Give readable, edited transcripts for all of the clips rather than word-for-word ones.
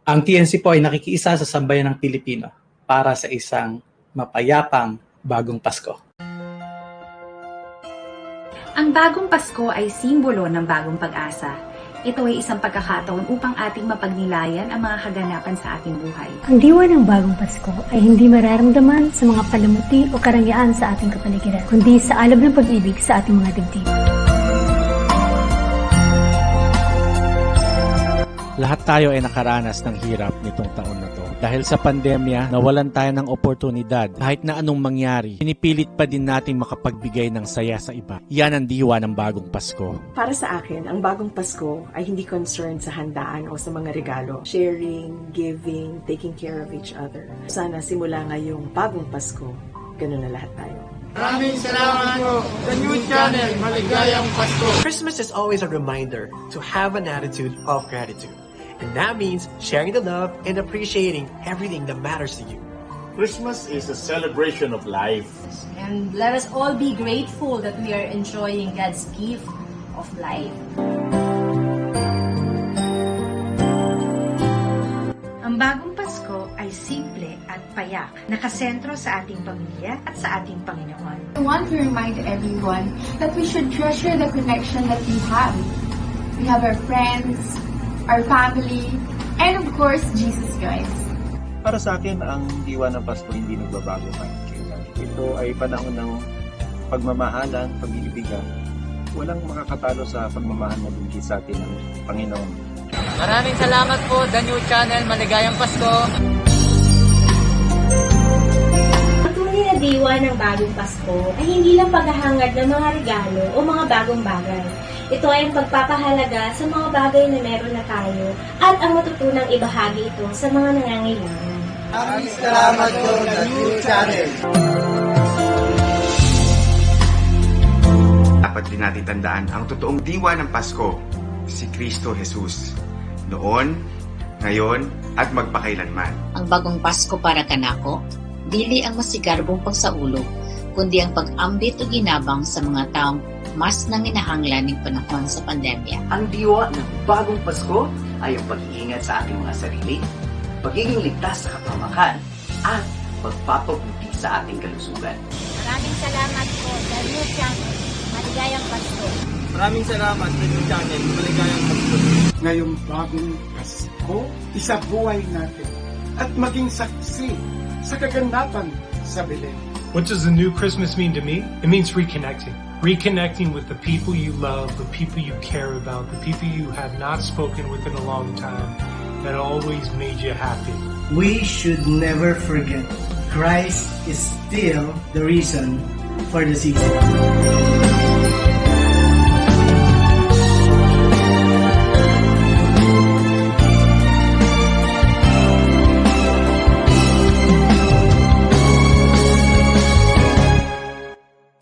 Ang TNC po ay nakikiisa sa sambayan ng Pilipino para sa isang mapayapang bagong Pasko. Ang bagong Pasko ay simbolo ng bagong pag-asa. Ito ay isang pagkakataon upang ating mapagnilayan ang mga kaganapan sa ating buhay. Ang diwa ng bagong Pasko ay hindi mararamdaman sa mga palamuti o karangyaan sa ating kapaligiran, kundi sa alab ng pag-ibig sa ating mga dibdib. Lahat tayo ay nakaranas ng hirap nitong taon na to. Dahil sa pandemya, nawalan tayo ng oportunidad. Kahit na anong mangyari, pinipilit pa din natin makapagbigay ng saya sa iba. Yan ang diwa ng bagong Pasko. Para sa akin, ang bagong Pasko ay hindi concerned sa handaan o sa mga regalo. Sharing, giving, taking care of each other. Sana simula ngayong bagong Pasko, ganun na lahat tayo. Maraming salamat po sa News Channel. Maligayang Pasko! Christmas is always a reminder to have an attitude of gratitude. And that means sharing the love and appreciating everything that matters to you. Christmas is a celebration of life. And let us all be grateful that we are enjoying God's gift of life. Ang bagong Pasko ay simple at payak, nakasentro sa ating pamilya at sa ating Panginoon. I want to remind everyone that we should treasure the connection that we have. We have our friends, our family, and of course, Jesus Christ. Para sa akin, ang diwa ng Pasko hindi nagbabago man. Ito ay panahon ng pagmamahalan, pag-iibigan. Walang makakatalo sa pagmamahal na binigay sa atin ng Panginoon. Maraming salamat po, The New Channel. Maligayang Pasko! Ang tunay na diwa ng bagong Pasko ay hindi lang paghahangad ng mga regalo o mga bagong bagay. Ito ay ang pagpapahalaga sa mga bagay na meron na tayo at ang matutunang ibahagi ito sa mga nangangailangan. Maraming salamat po, The New Channel. Dapat din natin tandaan ang totoong diwa ng Pasko, si Kristo Jesus. Noon, ngayon, at magpakailanman. Ang bagong Pasko para kanako, dili ang masigarbong pagsaulog, kundi ang pag-ambit o ginabang sa mga taong mas nanginahanglan ng panahon sa pandemya. Ang diwa ng bagong Pasko ay ang pag-iingat sa ating mga sarili, pagiging ligtas sa kapamakan, at pagpapabuti sa ating kalusugan. Maraming salamat po, The New Channel. Maligayang Pasko! Maraming salamat, The New Channel. Maligayang Pasko! Ngayong bagong Pasko, isabuhay natin at maging saksi sa kaganapan sa Belen. What does the new Christmas mean to me? It means reconnecting. Reconnecting with the people you love, the people you care about, the people you have not spoken with in a long time, that always made you happy. We should never forget, Christ is still the reason for the season.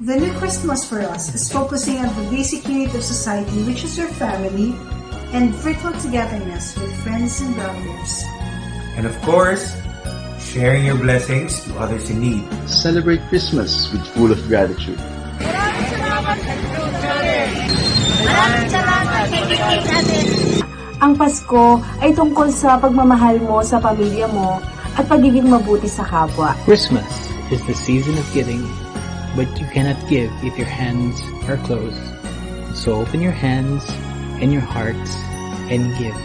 The new Christmas for us is focusing on the basic unit of society, which is your family, and virtual togetherness with friends and relatives. And of course, sharing your blessings to others in need. Celebrate Christmas with full of gratitude. Ang Pasko ay tungkol sa pagmamahal mo sa pamilya mo at pagiging mabuti sa kapwa. Christmas is the season of giving, but you cannot give if your hands are closed. So open your hands and your hearts and give.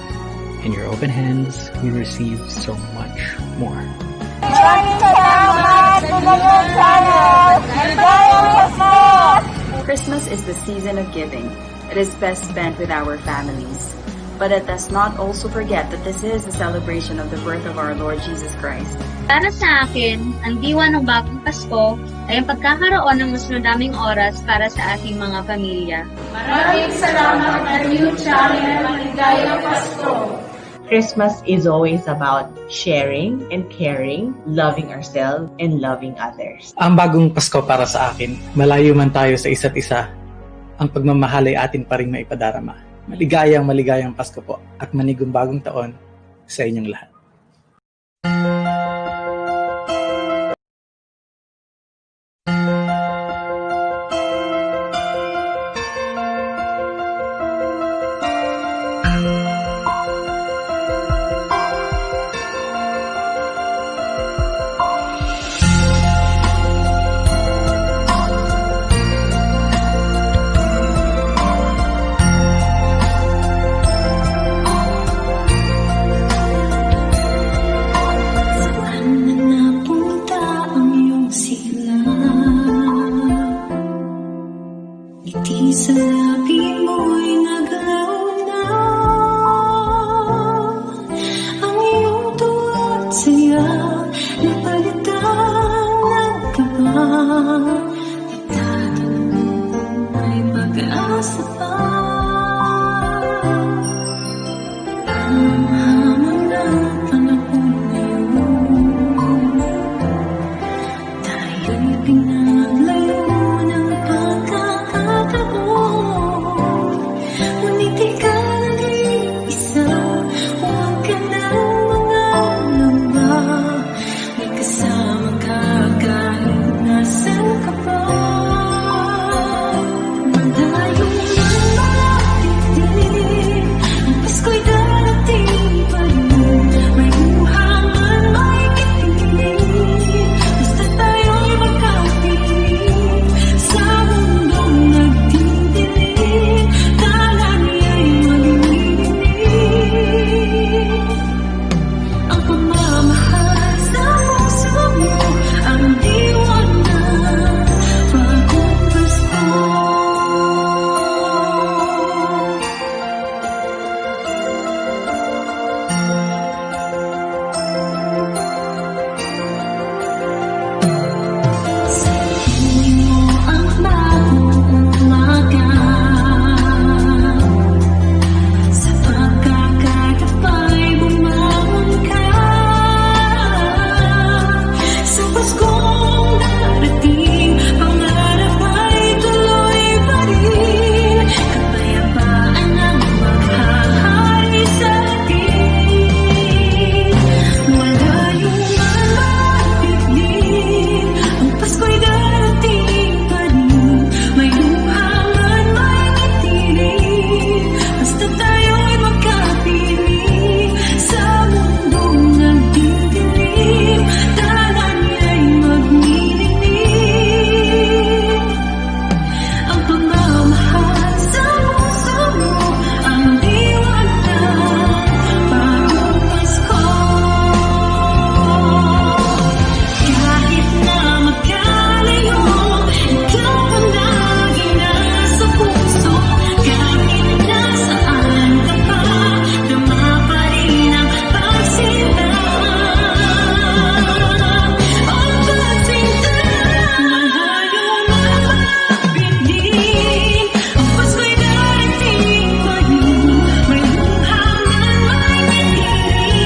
In your open hands, we receive so much more. Christmas is the season of giving. It is best spent with our families. But let us not also forget that this is the celebration of the birth of our Lord Jesus Christ. Para sa akin, ang diwa ng bagong Pasko ay ang pagkakaroon ng mas madaming oras para sa ating mga pamilya. Maraming salamat, The New Channel. Maligayang Pasko! Christmas is always about sharing and caring, loving ourselves, and loving others. Ang bagong Pasko para sa akin, malayo man tayo sa isa't isa, ang pagmamahal ay atin pa rin maipadarama. Maligayang Pasko po at manigong bagong taon sa inyong lahat. may pag-asa pa. Ang hamon na panahon ngayon, tayo'y pinaglayo ng pagkakataon. Ngunit ikaw nag-iisa, huwag ka nang mangangamba. May kasamang ka kahit nasan ka pa. Malayo man malapit din, ang Pasko'y darating pa rin. May buha man may kitingin, basta tayo'y magkapiling. Sa mundong nagdidilim, tala niya'y malilinig. Ang pagmamahal sa puso mo, ang diwa na bagong Pasko. Sa tuwing mo ang bagong umaga, sa pagkakatapay bumangon ka. Sa Paskong darating, pangarap ay tuloy pa rin. Kapayapaan ang maghahari sa atin. Malayo man malapit din, ang Pasko'y darating pa rin. May luha man may ngiti, basta tayo'y magkapiling. Sa mundong nagdidilim, tala niya'y magnininig. Ang pagmamahal sa puso mo, ang diwa na bagong Pasko. Kahit na magkalayo, ikaw ang lagi nasa puso. Kahit nasaan ka pa, dama pa rin ang pagsinta. Ang pagsinta, malayo man malapit din, ang Pasko'y darating pa rin. May luha man may ngiti,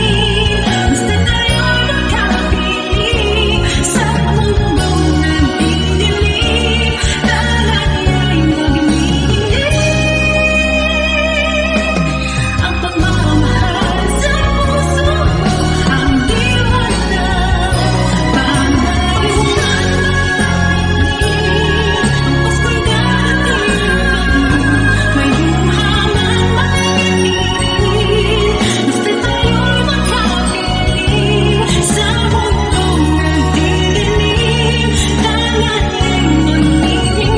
basta tayo'y magkapiling. Sa mundong nagdidilim, tala niya'y magninig. Ang pagmamahal sa puso mo, ang diwa na bagong Pasko. Ang Pasko'y darating pa rin. May luha man may ngiti, basta tayo'y magkapiling. Sa mundong nagdidilim, tala niya'y magninig.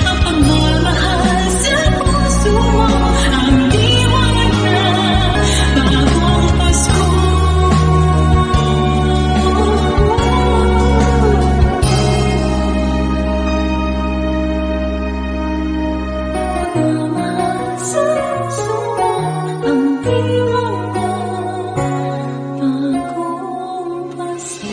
Ang pagmamahal sa puso mo, ang diwa na bagong Pasko. Pagmamahal sa puso mo, ang diwa na bagong Pasko.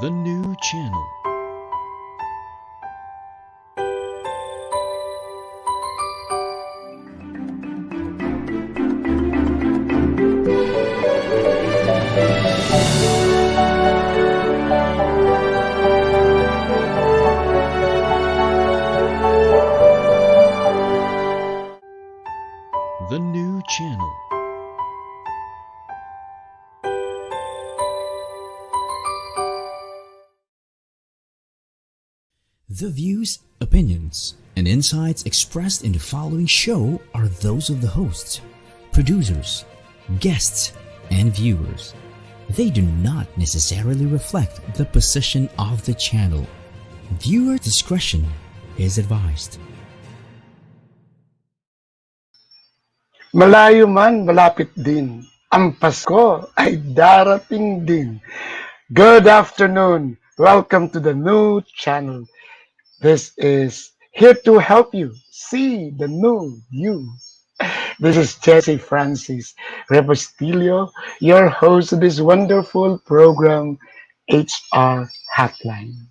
The new channel. The new channel. The views, opinions, and insights expressed in the following show are those of the hosts, producers, guests, and viewers. They do not necessarily reflect the position of the channel. Viewer discretion is advised. Malayo man, malapit din. ang Pasko ay darating din. Good afternoon. Welcome to the new channel. This is here to help you see the new you. This is Jesse Francis Rebustillo, your host of this wonderful program, HR Hotline.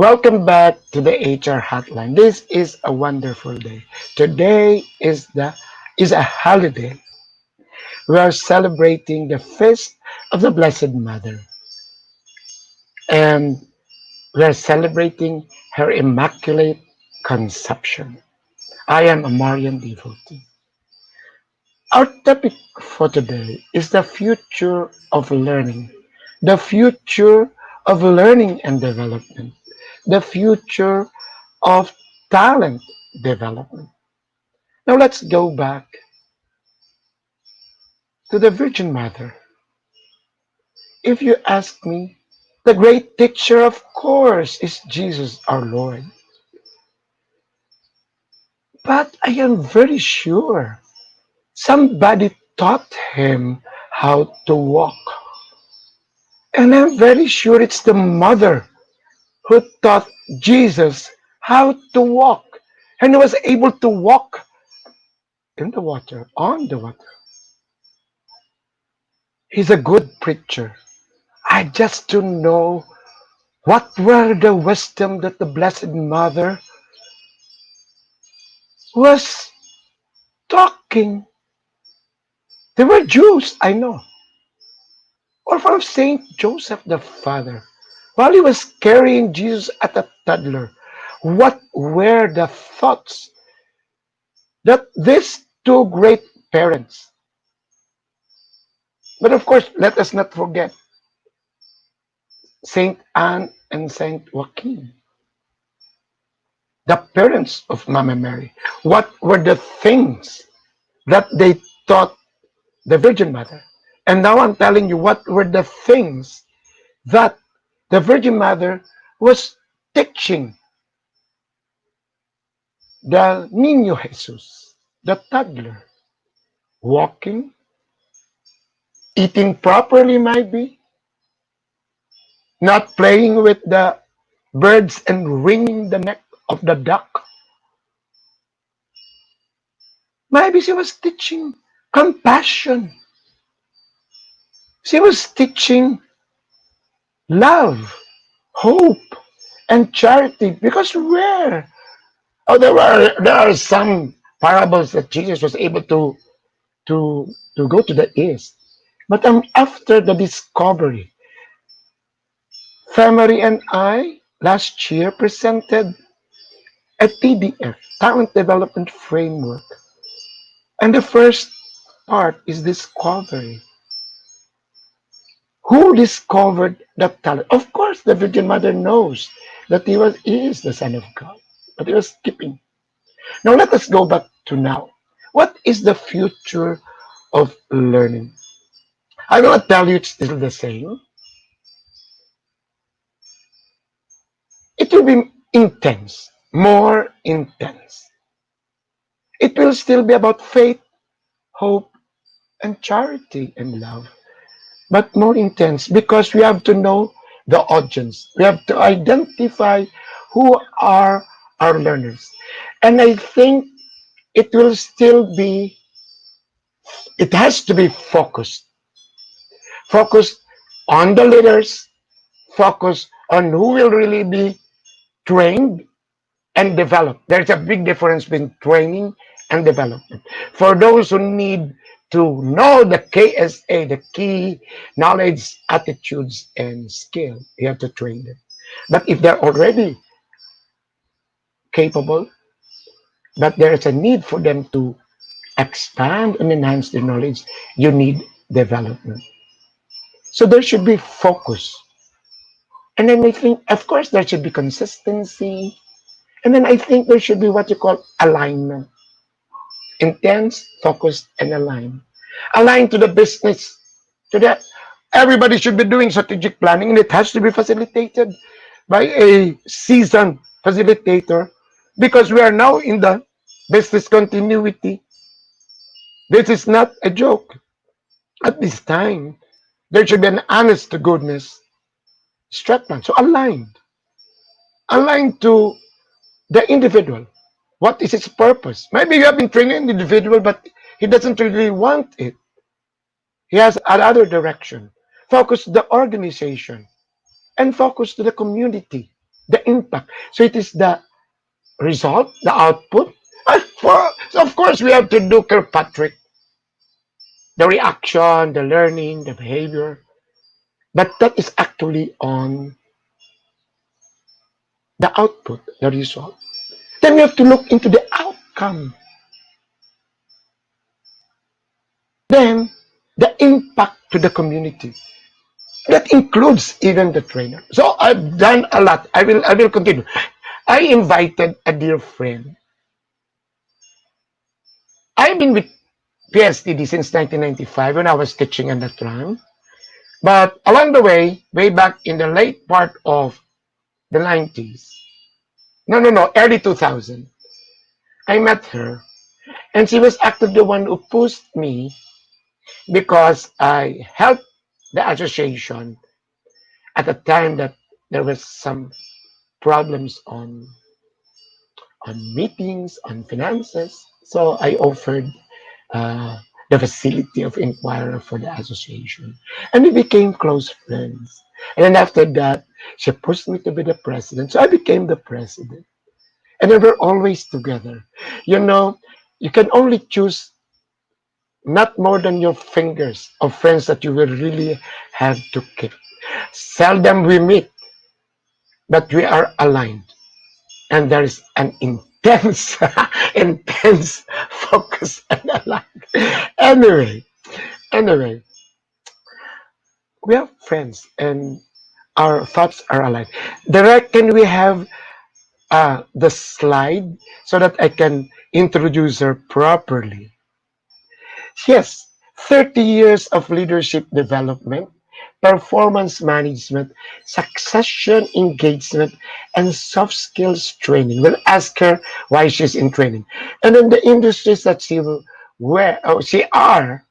Welcome back to the HR Hotline. This is a wonderful day. Today is a holiday. We are celebrating the feast of the Blessed Mother, and we are celebrating her Immaculate Conception. I am a Marian devotee. Our topic for today is the future of learning, the future of learning and development, the future of talent development. Now let's go back to the Virgin Mother. If you ask me, the great teacher, of course, is Jesus our Lord. But I am very sure somebody taught him how to walk. And I'm very sure it's the mother who taught Jesus how to walk. And he was able to walk in the water, on the water. He's a good preacher. I just don't know what were the wisdom that the Blessed Mother was talking. They were Jews, I know. Or from Saint Joseph the Father. While he was carrying Jesus as a toddler, what were the thoughts that these two great parents, but of course, let us not forget Saint Anne and Saint Joaquin, the parents of Mama Mary, what were the things that they taught the Virgin Mother? And now I'm telling you what were the things that the Virgin Mother was teaching the Niño Jesus, the toddler, walking, eating properly, might be, not playing with the birds and wringing the neck of the duck. Maybe she was teaching compassion. She was teaching love, hope, and charity. Because where? Oh, there are some parables that Jesus was able to go to the east. But after the discovery, Family and I last year presented a TDF, Talent Development Framework. And the first part is discovery. Who discovered that talent? Of course, the Virgin Mother knows that he is the Son of God, but he was skipping. Now let us go back to now. What is the future of learning? I will not tell you it's still the same. It will be intense, more intense. It will still be about faith, hope, and charity and love, but more intense because we have to know the audience. We have to identify who are our learners. And I think it will still be, it has to be focused. Focused on the leaders, focused on who will really be trained and developed. There's a big difference between training and development. For those who need to know the KSA, the key knowledge, attitudes, and skill, you have to train them. But if they're already capable, but there is a need for them to expand and enhance their knowledge, you need development. So there should be focus. And then I think, of course, there should be consistency. And then I think there should be what you call alignment. Intense, focused, and aligned. Aligned to the business. To that, everybody should be doing strategic planning, and it has to be facilitated by a seasoned facilitator because we are now in the business continuity. This is not a joke. At this time, there should be an honest to goodness strat plan. So aligned to the individual. What is its purpose? Maybe you have been training an individual, but he doesn't really want it. He has another direction. Focus to the organization and focus to the community, the impact. So it is the result, the output. So of course, we have to do Kirkpatrick, the reaction, the learning, the behavior. But that is actually on the output, the result. Then you have to look into the outcome. Then the impact to the community. That includes even the trainer. So I've done a lot. I will continue. I invited a dear friend. I've been with PSTD since 1995 when I was teaching in the tram. But along the way back in the late part of the 90s, early 2000, I met her. And she was actually the one who pushed me because I helped the association at the time that there was some problems on meetings, on finances. So I offered the facility of inquirer for the association. And we became close friends. And then after that, she pushed me to be the president. So I became the president. And we were always together. You can only choose not more than your fingers of friends that you will really have to keep. Seldom we meet, but we are aligned. And there is an intense, intense focus and aligned. Anyway, we have friends and our thoughts are aligned. Direct, can we have the slide so that I can introduce her properly? Yes, 30 years of leadership development, performance management, succession engagement, and soft skills training. We'll ask her why she's in training. And then the industries that she wear and she are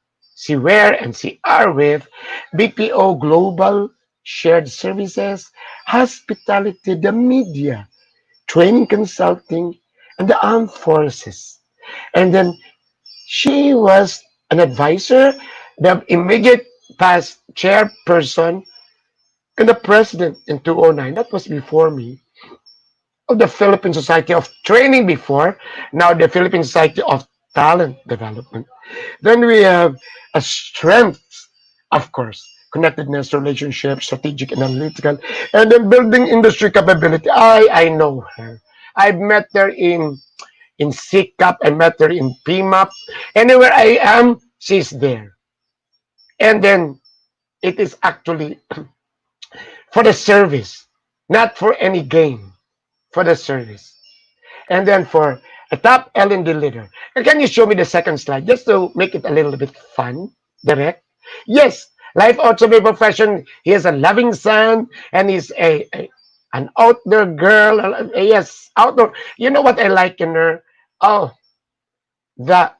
with, BPO Global, Shared Services, Hospitality, the media, training consulting, and the armed forces. And then she was an advisor, the immediate past chairperson, and the president in 2009. That was before me. Of the Philippine Society of Training before, now the Philippine Society of Talent Development. Then we have a strength, of course, connectedness, relationship, strategic and analytical, and then building industry capability. I know her. I've met her in CCAP, I met her in PMAP. Anywhere I am, she's there. And then it is actually for the service, not for any gain, for the service. And then for a top L&D leader. And can you show me the second slide just to make it a little bit fun, direct? Yes, life outside my profession. He has a loving son and he's an outdoor girl. Yes, outdoor. You know what I like in her? Oh, the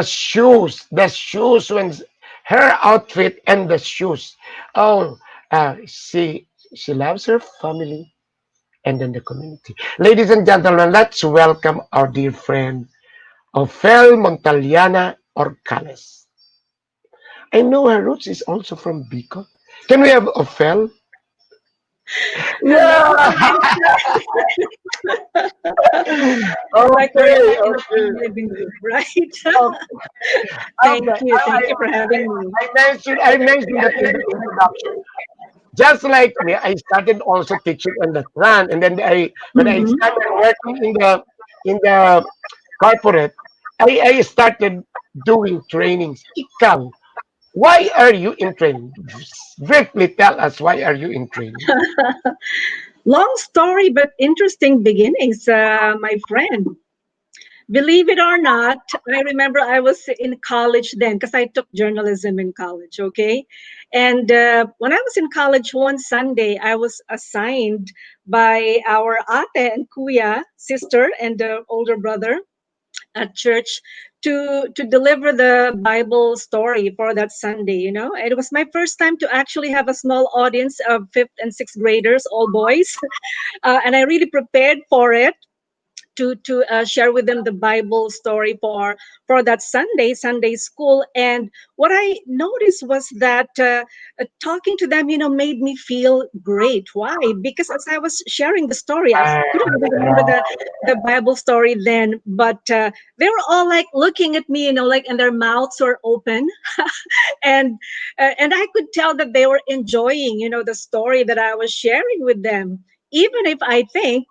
shoes when her outfit and the shoes. Oh, she loves her family and then the community. Ladies and gentlemen, let's welcome our dear friend Ofelia Montallana-Orcales. I know her roots is also from Bicol. Can we have Ofelia? Hello. Yeah. Like we're Okay, in a okay. team living group, right? Thank Okay. you. Thank you for having me. I mentioned that in the introduction. Just like me, I started also teaching on the plant, and then when I Mhm. started working in the corporate, I started doing trainings. Ikaw, why are you in training? Briefly tell us, why are you in training? Long story, but interesting beginnings, my friend. Believe it or not, I remember I was in college then because I took journalism in college, okay? And when I was in college one Sunday, I was assigned by our ate and kuya, sister and older brother at church to deliver the Bible story for that Sunday, you know? And it was my first time to actually have a small audience of fifth and sixth graders, all boys. And I really prepared for it to share with them the Bible story for that Sunday school. And what I noticed was that talking to them, you know, made me feel great. Why? Because as I was sharing the story, I couldn't really remember the Bible story then, but they were all like looking at me, you know, like, and their mouths were open, and I could tell that they were enjoying, you know, the story that I was sharing with them, even if I think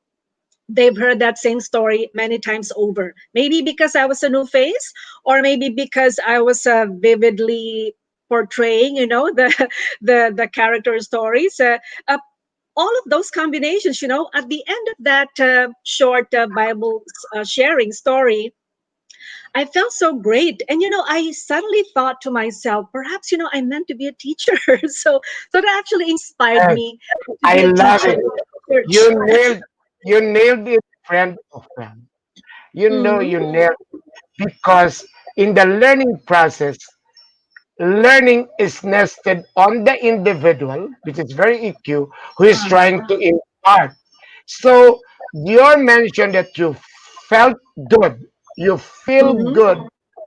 they've heard that same story many times over. Maybe because I was a new face, or maybe because I was vividly portraying, you know, the the character stories. All of those combinations, you know, at the end of that short Bible sharing story, I felt so great. And, you know, I suddenly thought to myself, perhaps, you know, I'm meant to be a teacher. So that actually inspired Yes, me to I be a love teacher it. at church. You nailed, you nailed it, friend of friend. You know, Mhm. you nailed it because in the learning process, learning is nested on the individual, which is very EQ, who is trying to impart. So you mentioned that you felt good, you feel Mhm. good,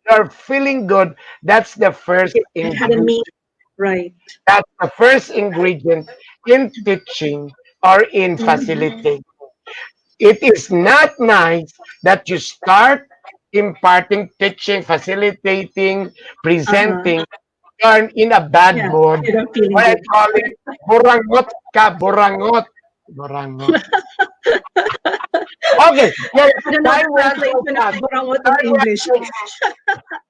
you're feeling good. That's the first It had a ingredient. meaning, right? That's the first ingredient in teaching or in Mhm. facilitating. It is not nice that you start imparting, teaching, facilitating, Uh-huh. presenting, turn in a bad Yeah, mood. without feeling What I good. call it, burangot ka, burangot. Burangot. Okay, well, I don't know the time runs so translation of fast. Burangot in Time runs English. so,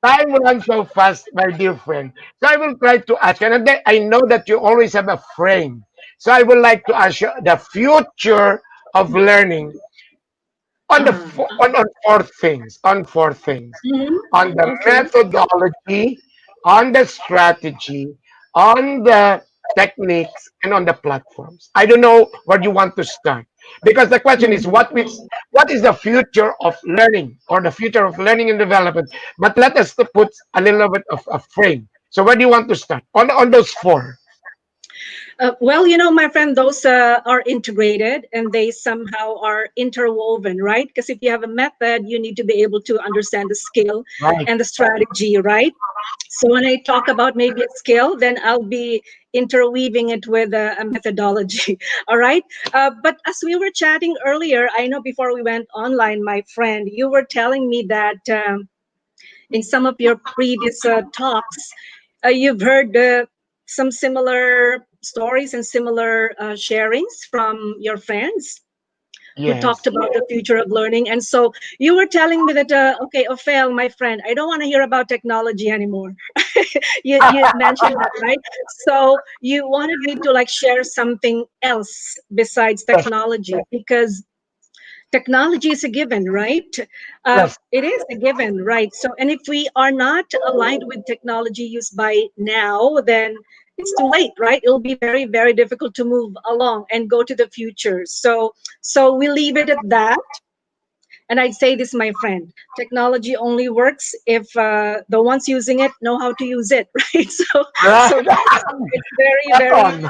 time runs so fast, my dear friend. So I will try to ask you, and then I know that you always have a frame. So I would like to ask you the future of learning on Uh-huh. on four things, Mhm. on the Okay. methodology, on the strategy, on the techniques, and on the platforms. I don't know where you want to start, because the question is Mhm. what is the future of learning, or the future of learning and development. But let us to put a little bit of a frame. So where do you want to start on those four? Well, you know, my friend, those are integrated and they somehow are interwoven, right? Because if you have a method, you need to be able to understand the skill Right. and the strategy, right? So when I talk about maybe a skill, then I'll be interweaving it with a methodology. All right. But as we were chatting earlier, I know before we went online, my friend, you were telling me that in some of your previous talks, you've heard some similar stories and similar sharings from your friends who talked Yes. about the future of learning. And so you were telling me that, okay, Ophel, my friend, I don't want to hear about technology anymore. You mentioned that, right? So you wanted me to like share something else besides Yes. technology because technology is a given, right? Yes. It is a given, right? So, and if we are not aligned with technology use by now, then it's too late, right? It'll be very, very difficult to move along and go to the future. So we leave it at that. And I'd say this, my friend, technology only works if the ones using it know how to use it, right? Right. So it's very, Spot very on.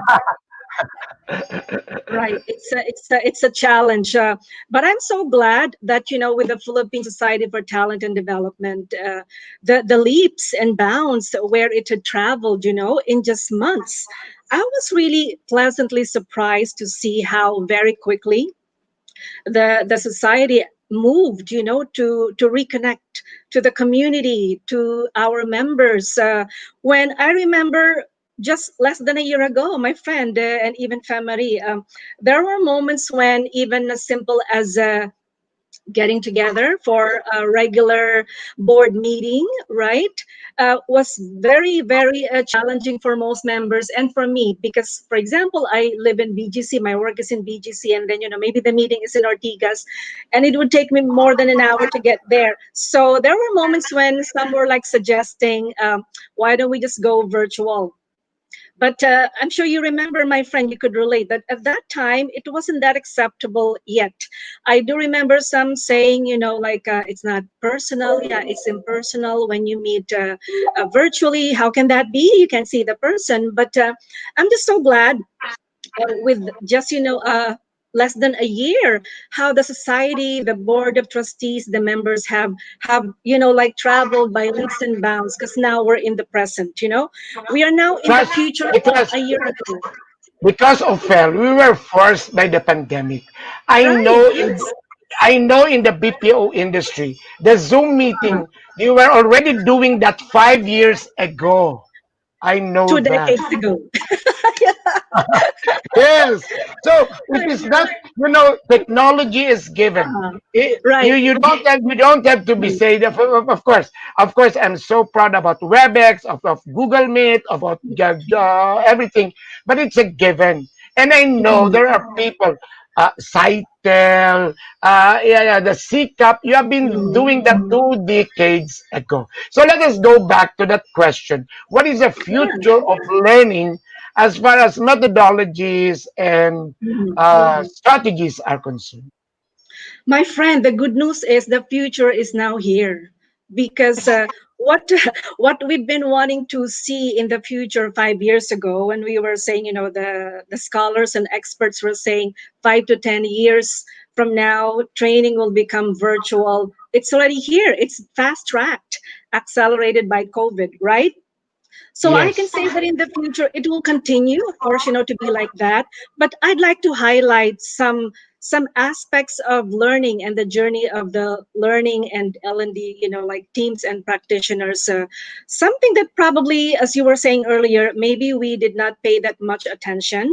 right. It's a challenge, but I'm so glad that you know with the Philippine Society for Talent and Development, the leaps and bounds where it had traveled, you know, in just months. I was really pleasantly surprised to see how very quickly the society moved, to reconnect to the community, to our members. When I remember just less than a year ago, my friend and even Marie, there were moments when even as simple as getting together for a regular board meeting, right, was very, very challenging for most members and for me because, for example, I live in BGC, my work is in BGC, and then, maybe the meeting is in Ortigas, and it would take me more than an hour to get there. So there were moments when some were like suggesting, why don't we just go virtual? But I'm sure you remember, my friend, you could relate that at that time, it wasn't that acceptable yet. I do remember some saying, like, it's not personal. Yeah, it's impersonal when you meet virtually. How can that be? You can see the person. But I'm just so glad with just, less than a year, how the society, the board of trustees, the members have like traveled by leaps and bounds, because now we're in the present. We are now in the Trust, future of because a year ago. because of Fel, we were forced by the pandemic. I Right, know in yes. I know in the BPO industry, the Zoom meeting, they were already doing that 5 years ago. I know Two that. decades ago. Yes. So it is not, technology is given. Right. You don't have to be said. Of course, I'm so proud about WebEx, of Google Meet, about everything, but it's a given. And I know there are people, Cytel, yeah, the CCAP. You have been doing that 2 decades ago. So let us go back to that question: what is the future of learning as far as methodologies and strategies are concerned? My friend, the good news is the future is now here, because what what we've been wanting to see in the future 5 years ago, when we were saying, the scholars and experts were saying 5 to 10 years from now, training will become virtual. It's already here. It's fast tracked, accelerated by COVID, right? So I can Yes. say that in the future it will continue, of course, to be like that. But I'd like to highlight some aspects of learning and the journey of the learning and L&D, like teams and practitioners. Something that probably, as you were saying earlier, maybe we did not pay that much attention.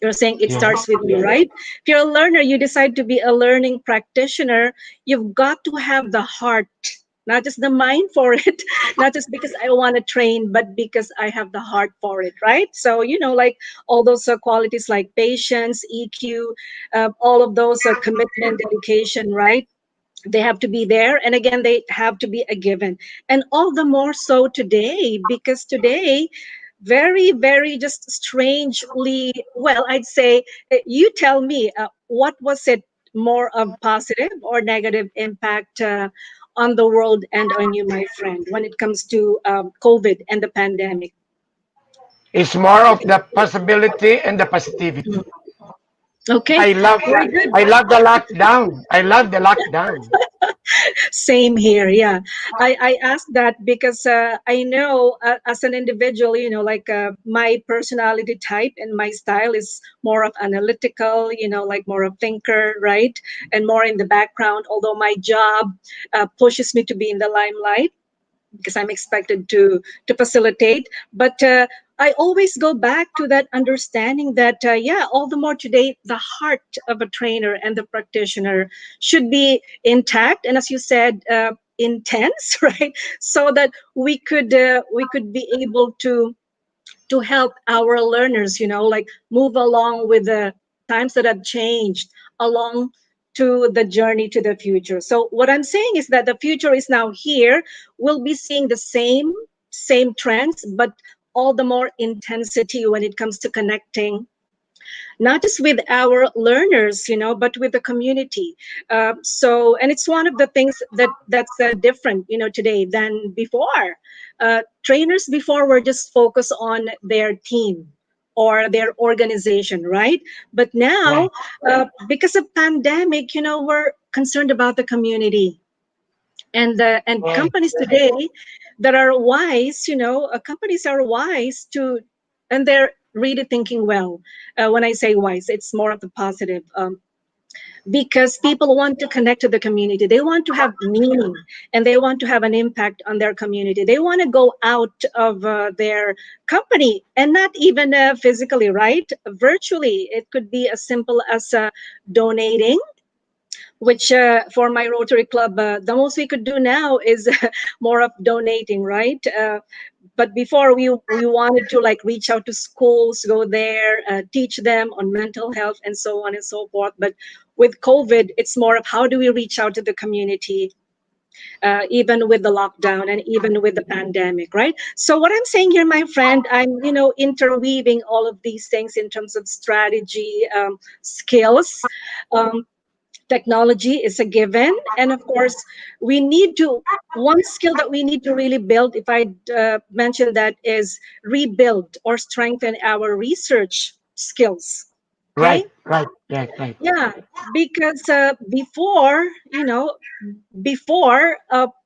You're saying it Yes. starts with you, right? If you're a learner, you decide to be a learning practitioner, you've got to have the heart, not just the mind for it, not just because I want to train, but because I have the heart for it, right? So, like all those qualities like patience, EQ, all of those commitment, dedication, right? They have to be there. And again, they have to be a given. And all the more so today, because today, very, very just strangely, well, I'd say, you tell me, what was it more of positive or negative impact on the world and on you, my friend, when it comes to COVID and the pandemic? It's more of the possibility and the positivity. Okay, I love very good. I love the lockdown. I love the lockdown. Same here. Yeah. I asked that because I know, as an individual, like my personality type and my style is more of analytical, like more of thinker, right? And more in the background, although my job pushes me to be in the limelight because I'm expected to facilitate. But I always go back to that understanding that yeah, all the more today, the heart of a trainer and the practitioner should be intact, and as you said, intense, right? So that we could be able to help our learners, like move along with the times that have changed, along to the journey to the future. So what I'm saying is that the future is now here. We'll be seeing the same trends, but all the more intensity when it comes to connecting not just with our learners, but with the community. So, and it's one of the things that's different, today than before. Trainers before were just focused on their team or their organization, right? But now, because of pandemic, we're concerned about the community, and companies today that are wise, companies are wise to, and really thinking well. When I say wise, it's more of the positive. Because people want to connect to the community. They want to have meaning and they want to have an impact on their community. They want to go out of their company and not even physically, right? Virtually. It could be as simple as donating, which for my Rotary Club, the most we could do now is more of donating, right? But before we wanted to like reach out to schools, go there, teach them on mental health and so on and so forth. But with COVID, it's more of how do we reach out to the community, even with the lockdown and even with the pandemic, right? So what I'm saying here, my friend, I'm interweaving all of these things in terms of strategy, skills. Technology is a given, and of course we need to, one skill that we need to really build, if I mention that, is rebuild or strengthen our research skills. Okay. Right. Yeah, because before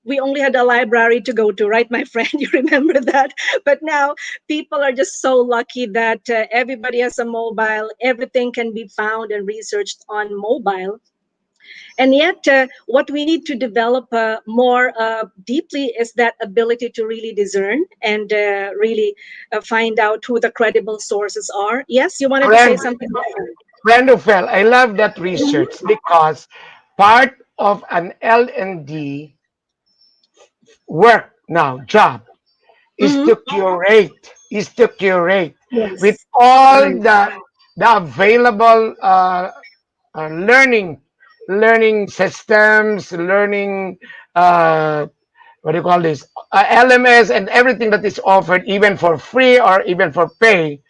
we only had a library to go to, right, my friend? You remember that? But now people are just so lucky that everybody has a mobile. Everything can be found and researched on mobile. And yet, what we need to develop more deeply is that ability to really discern and really find out who the credible sources are. Yes, you wanted to say something? Friend Ophel, I love that research because part of an L&D work now, job, is to curate, yes, with all the available learning systems, learning what do you call this, LMS, and everything that is offered, even for free or even for pay.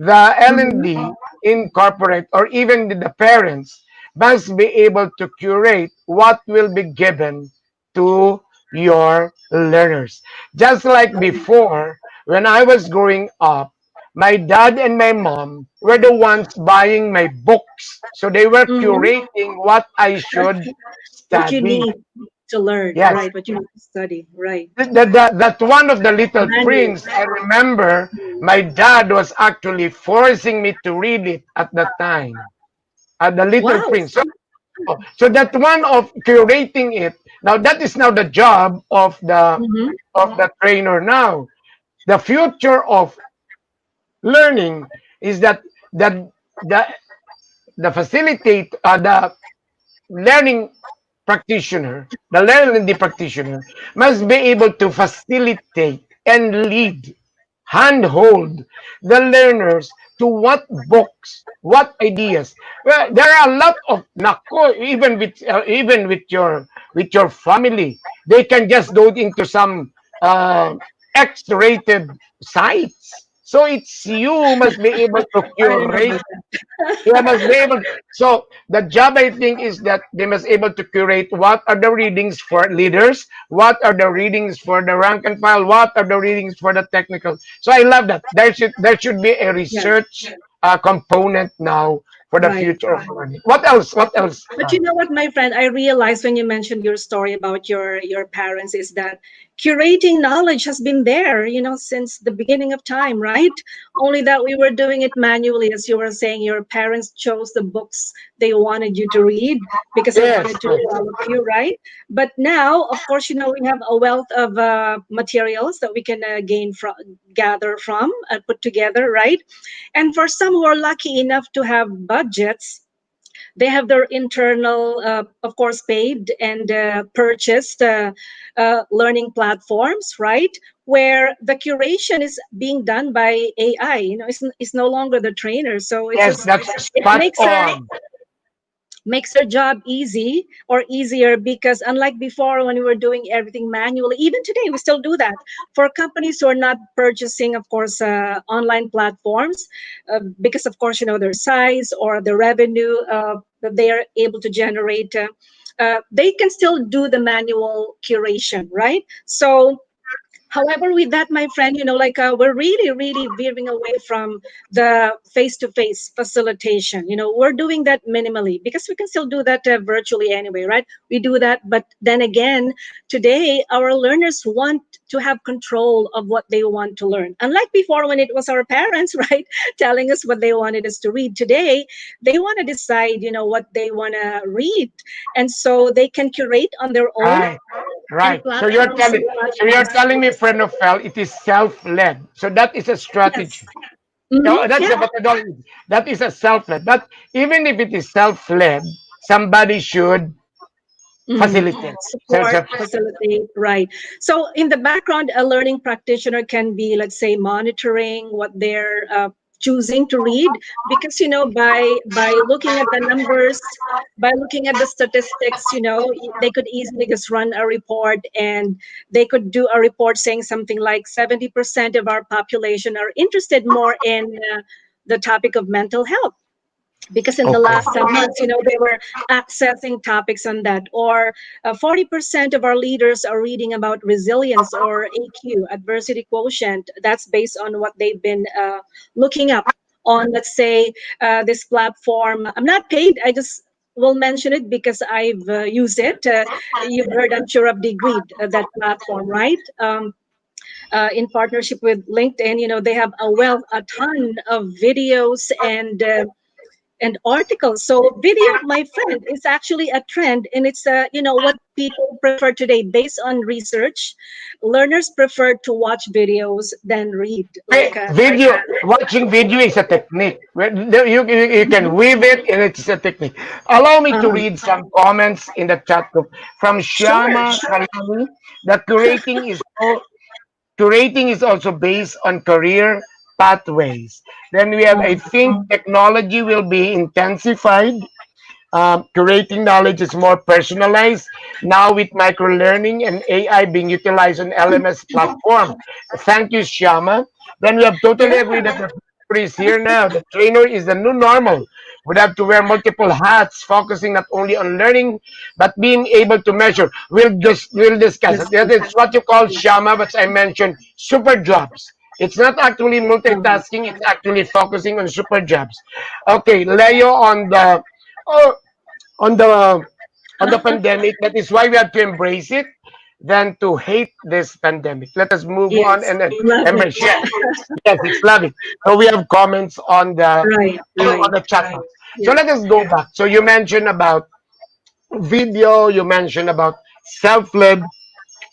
The L&D incorporate, or even the parents must be able to curate what will be given to your learners. Just like before, when I was growing up, my dad and my mom were the ones buying my books. So they were curating what I should what you study. need to learn, Yes. right? What you need to study, right? That one of the Little Prince, I remember my dad was actually forcing me to read it at the time. The Little Prince. So that one of curating it. Now that is now the job of the trainer now. The future of learning is that the the facilitate the learning practitioner, the learning practitioner must be able to facilitate and lead, handhold the learners to what books, what ideas. Well, there are a lot of nako, even with your family, they can just go into some X-rated sites. So it's you must be able to curate. You must be able. So the job, I think, is that they must able to curate what are the readings for leaders, what are the readings for the rank and file, what are the readings for the technical. So I love that. There should be a research component now for the future of learning. What else? What else? But you know what, my friend, I realized when you mentioned your story about your parents is that curating knowledge has been there, since the beginning of time, right? Only that we were doing it manually, as you were saying. Your parents chose the books they wanted you to read because they wanted to develop you, right? But now, of course, we have a wealth of materials that we can gather from, put together, right? And for some who are lucky enough to have budgets, they have their internal, of course, paid and purchased learning platforms, right? Where the curation is being done by AI. It's no longer the trainer. So it's makes their job easy or easier, because unlike before when we were doing everything manually, even today we still do that. For companies who are not purchasing, of course, online platforms, because of course, their size or the revenue that they are able to generate, they can still do the manual curation, right? So however, with that, my friend, we're really, really veering away from the face-to-face facilitation. We're doing that minimally because we can still do that virtually anyway, right? We do that. But then again, today, our learners want to have control of what they want to learn. Unlike before when it was our parents, right, telling us what they wanted us to read. Today, they want to decide, what they want to read. And so they can curate on their own. Right, And right. platforms and So you're platforms. telling me, friend of Fel, it is self-led. So that is a Yes. strategy. Mhm, No, that's yeah. a methodology. That is a self-led. But even if it is self-led, somebody should facilitate. So, Support, facilitate, right. So in the background, a learning practitioner can be, let's say, monitoring what they're choosing to read, because by looking at the numbers, by looking at the statistics, they could easily just run a report, and they could do a report saying something like 70% of our population are interested more in the topic of mental health, because in the okay. last months, they were accessing topics on that. Or 40% of our leaders are reading about resilience, or AQ, adversity quotient. That's based on what they've been looking up on, let's say, this platform. I'm not paid. I just will mention it because I've used it. You've heard, I'm sure, of Degreed, that platform, right? In partnership with LinkedIn, they have a ton of videos and articles. So video, my friend, is actually a trend, and it's what people prefer today based on research. Learners prefer to watch videos than read. Video, watching video is a technique. You can weave it, and it's a technique. Allow me to read some comments in the chat group from Sure. Shyama Kalani. That curating is also based on career pathways. Then we have, I think technology will be intensified. Curating knowledge is more personalized now with micro learning and AI being utilized on LMS platform. Thank you, Shama. Then we have totally agree that the future is here now. The trainer is the new normal. Would have to wear multiple hats, focusing not only on learning but being able to measure. We'll discuss it. That is what you call Shama, but I mentioned super jobs. It's not actually multitasking. It's actually focusing on super jobs. Okay, Leo oh, on the pandemic. That is why we have to embrace it than to hate this pandemic. Let us move on Yes, and then love it. embrace. Yes, it's loving. So we have comments on Right, on right. the chat box. So Yeah. let us go back. So you mentioned about video. You mentioned about self-led.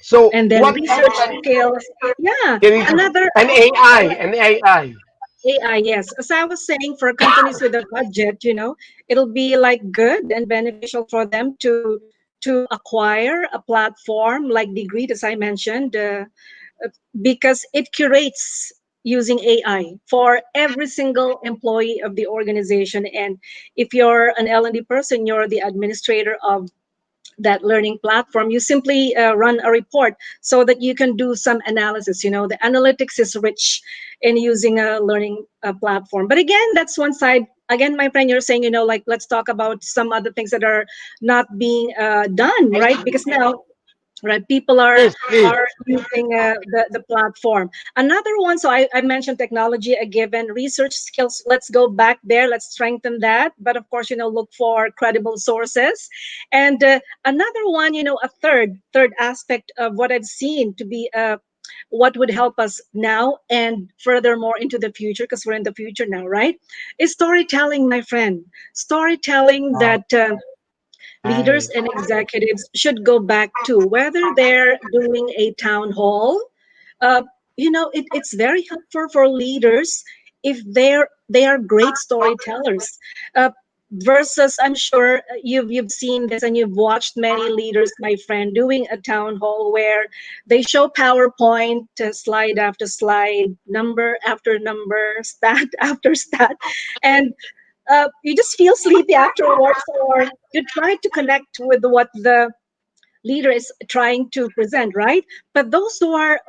So And then what else research skills. Yeah, can you, another an AI, an AI. AI, yes. As I was saying, for companies with a budget, it'll be like good and beneficial for them to acquire a platform like Degree, as I mentioned, because it curates using AI for every single employee of the organization. And if you're an L&D person, you're the administrator of that learning platform, you simply run a report so that you can do some analysis. The analytics is rich in using a learning platform. But again, that's one side. Again, my friend, you're saying, like, let's talk about some other things that are not being done, right? Because now, right, people are using the platform. Another one, so I mentioned technology, a given. Research skills, let's go back there, let's strengthen that, but of course, look for credible sources. And another one, a third aspect of what I've seen to be what would help us now and furthermore into the future, because we're in the future now, right, is storytelling, my friend. Storytelling that leaders and executives should go back to, whether they're doing a town hall. uh, it's very helpful for leaders if they are great storytellers, versus, I'm sure you've seen this and you've watched many leaders, my friend, doing a town hall where they show PowerPoint, slide after slide, number after number, stat after stat, and you just feel sleepy afterwards, or you try to connect with what the leader is trying to present, right? But those who are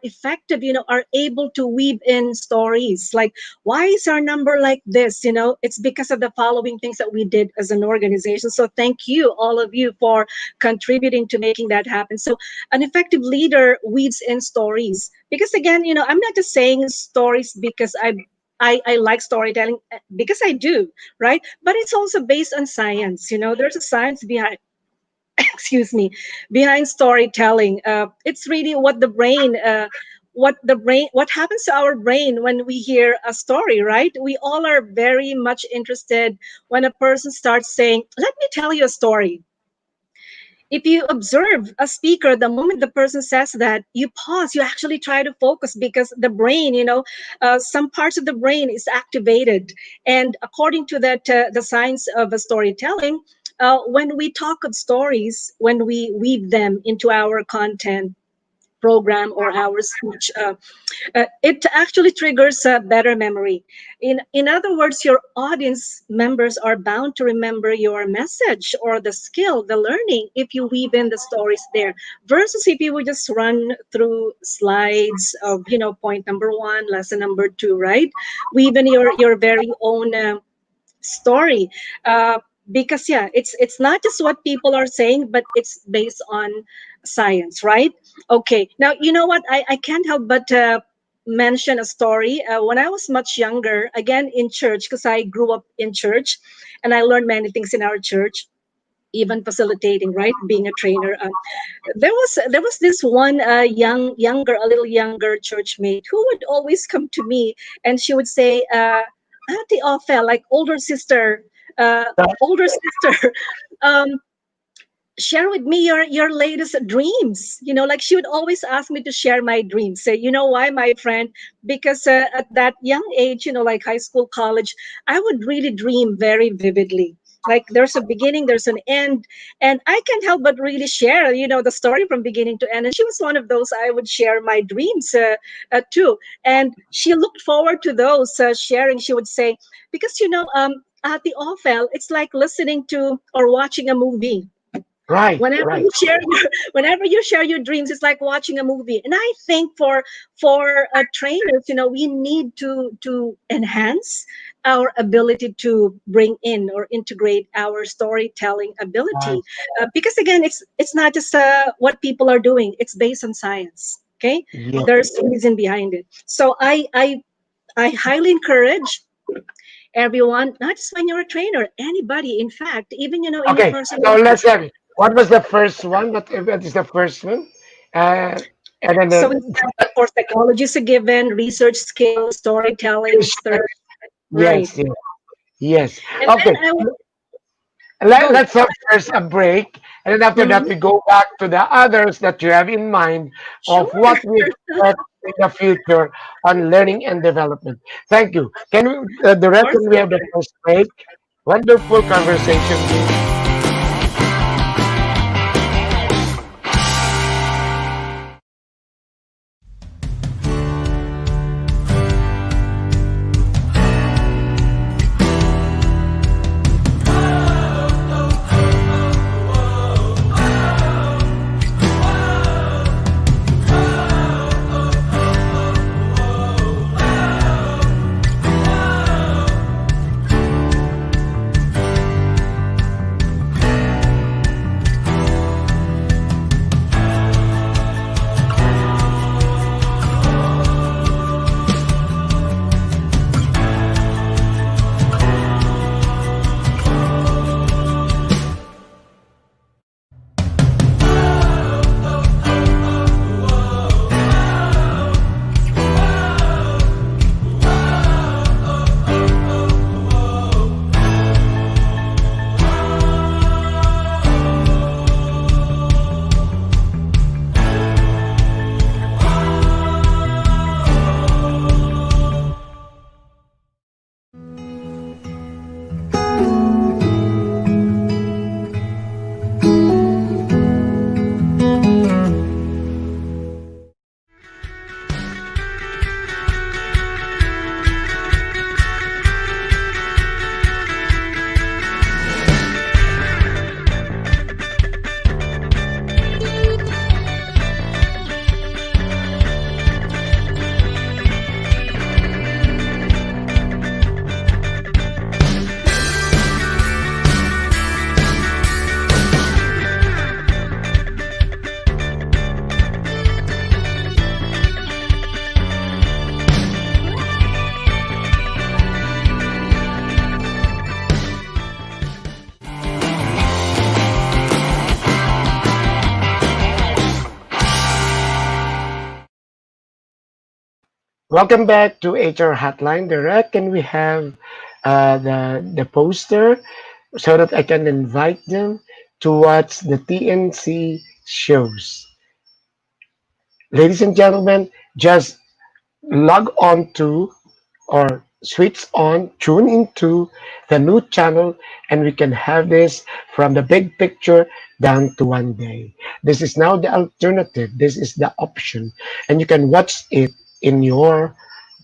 effective, are able to weave in stories like, why is our number like this? It's because of the following things that we did as an organization. So thank you, all of you, for contributing to making that happen. So an effective leader weaves in stories, because again, I'm not just saying stories because I like storytelling, because I do, right? But it's also based on science. There's a science behind excuse me, behind storytelling. It's really what happens to our brain when we hear a story, right? We all are very much interested when a person starts saying, let me tell you a story. If you observe a speaker, the moment the person says that, you pause, you actually try to focus because the brain, some parts of the brain is activated. And according to that, the science of storytelling, when we talk of stories, when we weave them into our content, program or our speech, it actually triggers a better memory. In other words, your audience members are bound to remember your message or the skill, the learning, if you weave in the stories there, versus if you would just run through slides of, point number 1, lesson number 2, right? Weave in your very own story. Because it's not just what people are saying, but it's based on science, right? Okay, now you know what, I can't help but mention a story. When I was much younger, again in church, because I grew up in church and I learned many things in our church, even facilitating, right, being a trainer. There was this one a little younger church mate who would always come to me and she would say, Auntie Ophel, like older sister, um, share with me your latest dreams. Like she would always ask me to share my dreams. Say, you know why, my friend? Because at that young age, like high school, college, I would really dream very vividly. Like there's a beginning, there's an end, and I can't help but really share, the story from beginning to end. And she was one of those I would share my dreams too. And she looked forward to those sharing. She would say, because at the Ophel, it's like listening to or watching a movie. Right. Whenever you share your dreams, it's like watching a movie. And I think for trainers, we need to enhance our ability to bring in or integrate our storytelling ability, because again, it's not just what people are doing. It's based on science. Okay, Yeah. there's a reason behind it. So I highly encourage everyone, not just when you're a trainer, anybody, in fact, even in your personal. So let's have it. What was the first one? What is the first one? And then So of course, psychology is a given, research skills, storytelling is third. Right. Yes. And Okay. then Let's have first a break, and then after that we go back to the others that you have in mind of what we expect in the future on learning and development. Thank you. Can we, the rest we have the first break? Wonderful conversation. Welcome back to HR Hotline Direct. Can we have the poster so that I can invite them to watch the TNC shows? Ladies and gentlemen, just log on to or switch on, tune into the new channel, and we can have this from the big picture down to one day. This is now the alternative. This is the option, and you can watch it in your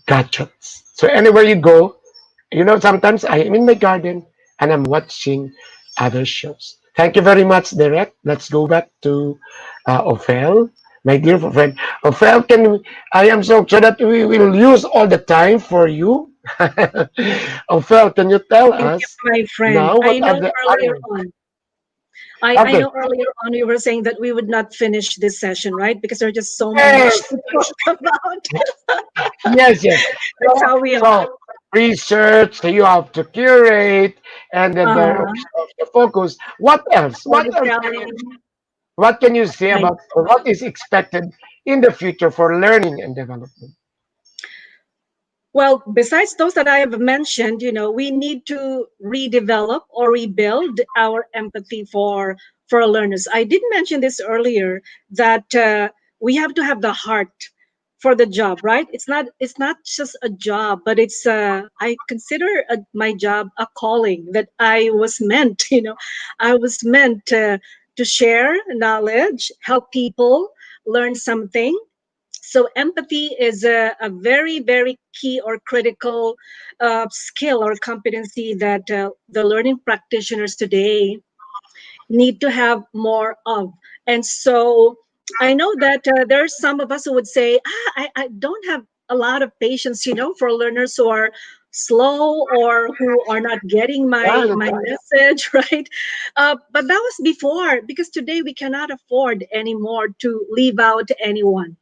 gadgets. So anywhere you go, sometimes I am in my garden and I'm watching other shows. Thank you very much, Derek. Let's go back to Ophel, my dear friend. Ophel, I am so that we will use all the time for you. Ophel, can you tell Thank you, us my friend. now I what are know the earlier other? on, I Okay. know earlier on you were saying that we would not finish this session, right? Because there's just so much Yes, to talk about. yes, yes. That's how we are. So research, you have to curate, and then there Uh-huh. is the focus. What else? Storytelling. What can you say Right. about or what is expected in the future for learning and development? Well, besides those that I have mentioned, we need to redevelop or rebuild our empathy for our learners. I did mention this earlier that we have to have the heart for the job, right? It's not just a job, but it's I consider my job a calling that I was meant. I was meant to share knowledge, help people learn something. So empathy is a very, very key or critical skill or competency that the learning practitioners today need to have more of. And so I know that there are some of us who would say, I don't have a lot of patience, for learners who are slow or who are not getting my message, right? But that was before, because today we cannot afford anymore to leave out anyone.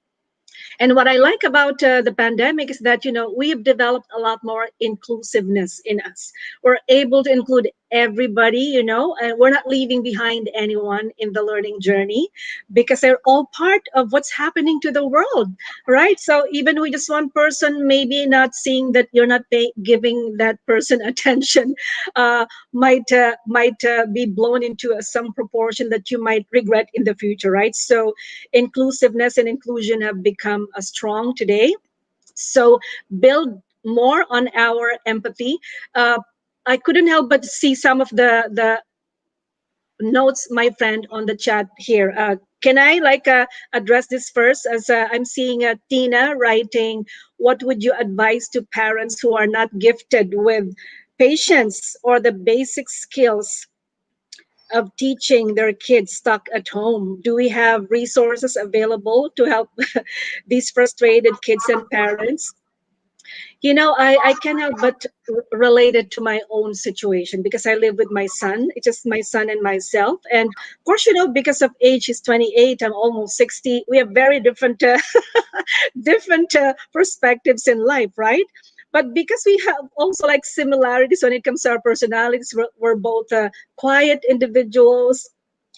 And what I like about the pandemic is that, we have developed a lot more inclusiveness in us. We're able to include everybody, and we're not leaving behind anyone in the learning journey because they're all part of what's happening to the world, right? So even with just one person, maybe not seeing that you're not giving that person attention, might be blown into some proportion that you might regret in the future, right? So inclusiveness and inclusion have become strong today. So build more on our empathy. Uh, I couldn't help but see some of the notes, my friend, on the chat here. Can I address this first? As I'm seeing Tina writing, what would you advise to parents who are not gifted with patience or the basic skills of teaching their kids stuck at home? Do we have resources available to help these frustrated kids and parents? I can't help but relate it to my own situation because I live with my son. It's just my son and myself. And of course, because of age, he's 28, I'm almost 60. We have very different, different perspectives in life, right? But because we have also like similarities when it comes to our personalities, we're both quiet individuals,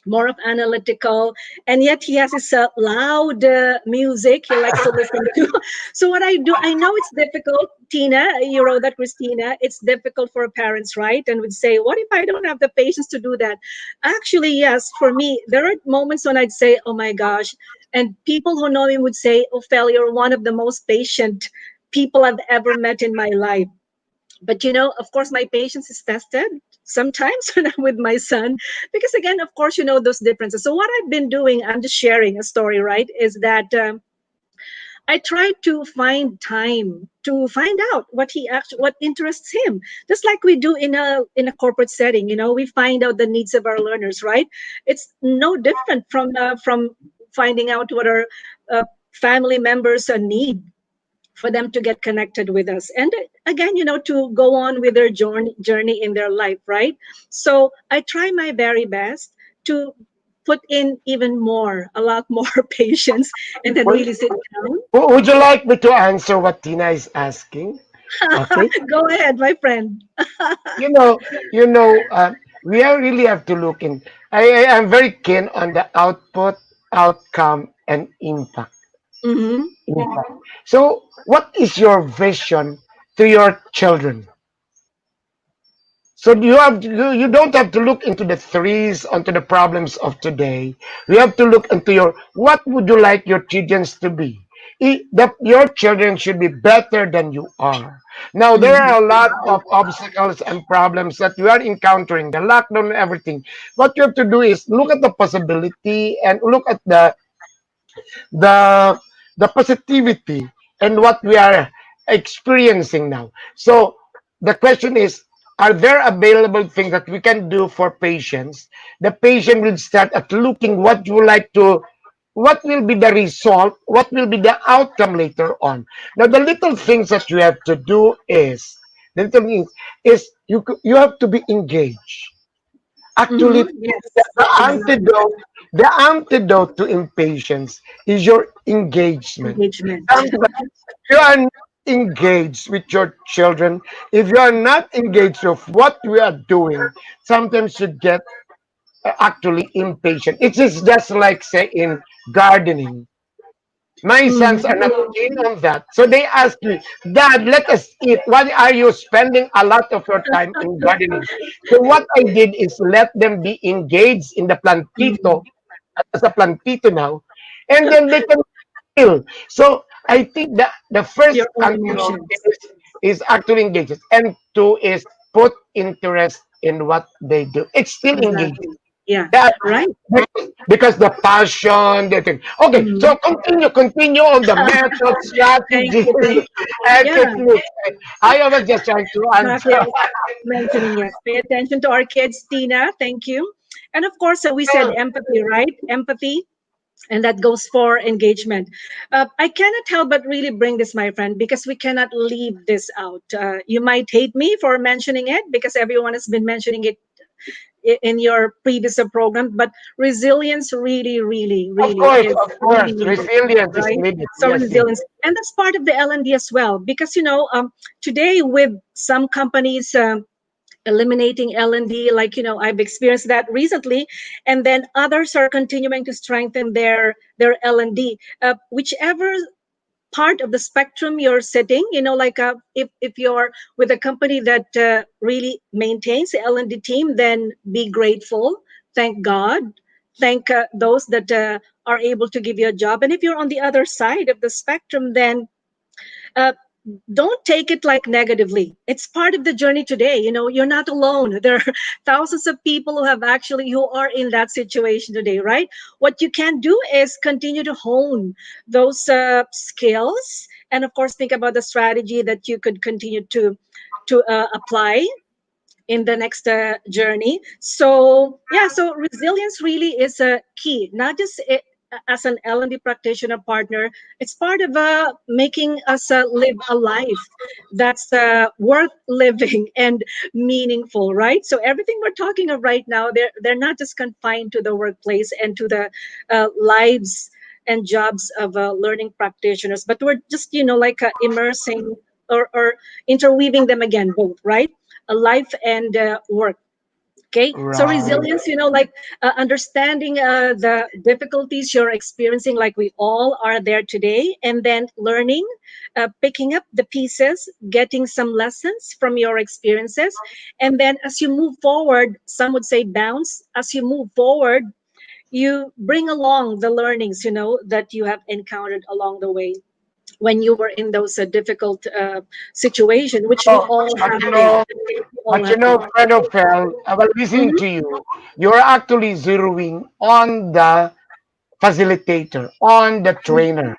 more of analytical, and yet he has this loud music he likes to listen to. So what I do, I know it's difficult, Tina, you wrote that, Christina, it's difficult for parents, right? And would say, what if I don't have the patience to do that? Actually, yes, for me, there are moments when I'd say, oh my gosh, and people who know me would say, Ophelia, you're one of the most patient people I've ever met in my life. But of course my patience is tested sometimes when I'm with my son, because again, of course, those differences. So what I've been doing, I'm just sharing a story, right, is that I try to find time to find out what interests him, just like we do in a corporate setting. We find out the needs of our learners, right? It's no different from finding out what our family members need for them to get connected with us, and again, to go on with their journey in their life, right? So I try my very best to put in even more, a lot more patience, and then Would, really sit down. would you like me to answer what Tina is asking? Okay. Go ahead, my friend. You know, we are really have to look I'm very keen on the output, outcome, and impact. Mm-hmm. So, what is your vision to your children? So you don't have to look into the threes, onto the problems of today. You have to look into what would you like your children to be? Your children should be better than you are. Now there are a lot of obstacles and problems that we are encountering, the lockdown and everything. What you have to do is look at the possibility and look at the the positivity and what we are experiencing now. So the question is, are there available things that we can do for patients? The patient will start at looking what you like to, what will be the result, what will be the outcome later on. Now the little things that you have to do is, the little things is you have to be engaged. Actually, Mm-hmm. Yes, the exactly. antidote to impatience is your engagement. Engagement. Sometimes you are not engaged with your children. If you are not engaged with what we are doing, sometimes you get actually impatient. It is just like say in gardening. My sons are not keen on that. So they ask me, Dad, let us eat. Why are you spending a lot of your time in gardening? So what I did is let them be engaged in the plantito, as a plantito now, and then they can feel. So I think that the first Your own antidote emotions. is actually engagement. And two is put interest in what they do. It's still engaging. Exactly. Yeah. Yeah, Right. because the passion, the thing. Okay, Mm-hmm. so continue on the method, Thank strategy, you. Thank you. and Yeah. techniques. I was just trying to Exactly. answer. I was mentioning, yes. Pay attention to our kids, Tina. Thank you. And of course, we said empathy, right? Empathy. And that goes for engagement. I cannot help but really bring this, my friend, because we cannot leave this out. You might hate me for mentioning it because everyone has been mentioning it in your previous program, but resilience really, really, really is Of really course, needed, resilience is right? needed. So Yes, yes. resilience, and that's part of the L&D as well, because today with some companies. Eliminating L&D, like I've experienced that recently, and then others are continuing to strengthen their L&D, whichever part of the spectrum you're sitting, like if you're with a company that really maintains the L&D team, then be grateful, thank God, thank those that are able to give you a job. And if you're on the other side of the spectrum, then uh, don't take it like negatively. It's part of the journey today. You're not alone. There are thousands of people who are in that situation today, right? What you can do is continue to hone those skills, and of course think about the strategy that you could continue to apply in the next journey. So yeah, so resilience really is a key, not just as an L&D practitioner partner. It's part of making us live a life that's worth living and meaningful, right? So everything we're talking of right now, they're not just confined to the workplace and to the lives and jobs of learning practitioners, but we're just like immersing or interweaving them again, both, right? A life and work. Okay, so Right. resilience, like understanding the difficulties you're experiencing, like we all are there today, and then learning, picking up the pieces, getting some lessons from your experiences, and then as you move forward, some would say bounce. As you move forward, you bring along the learnings, that you have encountered along the way when you were in those difficult situation, which we Oh, all but have you faced. know, We all have faced. friend of Fel, I was listening Mhm. to you. You're actually zeroing on the facilitator, on the trainer,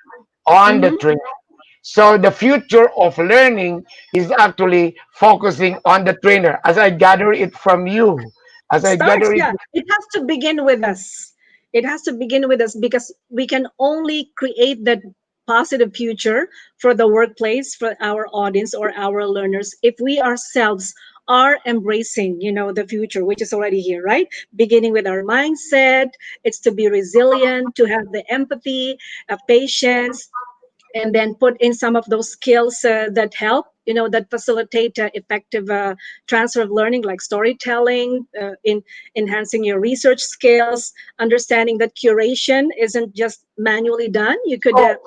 on the Mhm. trainer. So the future of learning is actually focusing on the trainer, as I gather it from you. As I Starts, gather it, yeah. It has to begin with us. It has to begin with us because we can only create that positive future for the workplace, for our audience or our learners, if we ourselves are embracing, the future, which is already here, right? Beginning with our mindset, it's to be resilient, to have the empathy, patience, and then put in some of those skills that help that facilitate effective transfer of learning, like storytelling, in enhancing your research skills, understanding that curation isn't just manually done. You could have.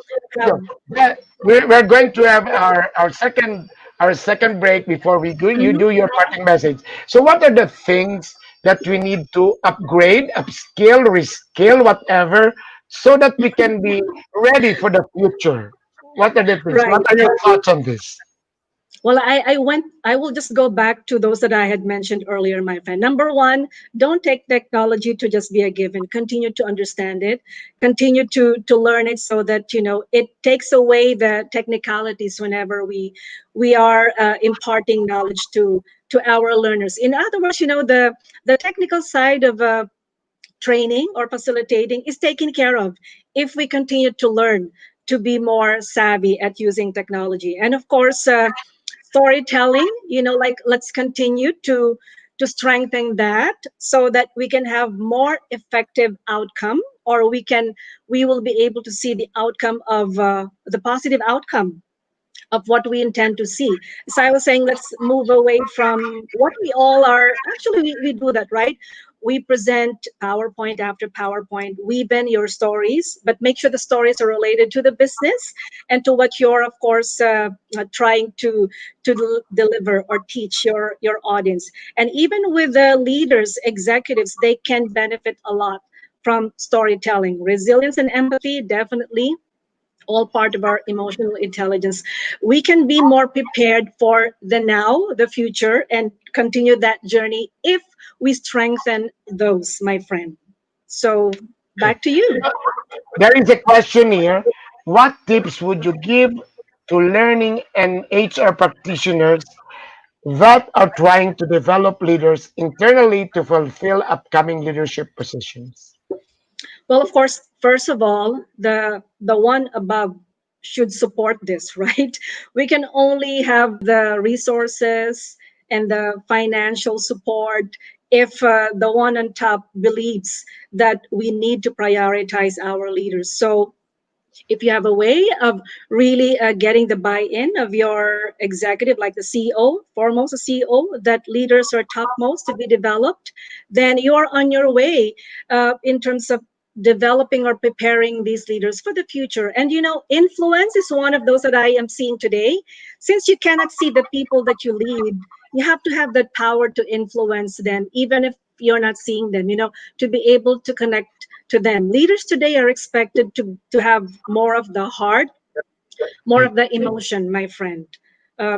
Yeah, we're going to have our second break before you do your parting message. So, what are the things that we need to upgrade, upskill, reskill, whatever, so that we can be ready for the future? What are the things? Right. What are your thoughts on this? Well, I will just go back to those that I had mentioned earlier, my friend. Number one, don't take technology to just be a given. Continue to understand it, continue to learn it so that, it takes away the technicalities whenever we are imparting knowledge to our learners. In other words, the technical side of training or facilitating is taken care of if we continue to learn to be more savvy at using technology. And of course, storytelling, like let's continue to strengthen that so that we can have more effective outcome, or we will be able to see the outcome of the positive outcome of what we intend to see. So I was saying, let's move away from what we all are. Actually, we do that, right? We present PowerPoint after PowerPoint, weave in your stories, but make sure the stories are related to the business and to what you're, of course, trying to deliver or teach your audience. And even with the leaders, executives, they can benefit a lot from storytelling. Resilience and empathy, definitely all part of our emotional intelligence. We can be more prepared for the now, the future, and continue that journey if we strengthen those, my friend. So back to you. There is a question here. What tips would you give to learning and HR practitioners that are trying to develop leaders internally to fulfill upcoming leadership positions? Well, of course, first of all, the one above should support this, right? We can only have the resources and the financial support if the one on top believes that we need to prioritize our leaders. So if you have a way of really getting the buy-in of your executive, like the CEO, foremost the CEO, that leaders are topmost to be developed, then you're on your way in terms of developing or preparing these leaders for the future. And influence is one of those that I am seeing today. Since you cannot see the people that you lead, you have to have that power to influence them, even if you're not seeing them, to be able to connect to them. Leaders today are expected to have more of the heart, more of the emotion, my friend.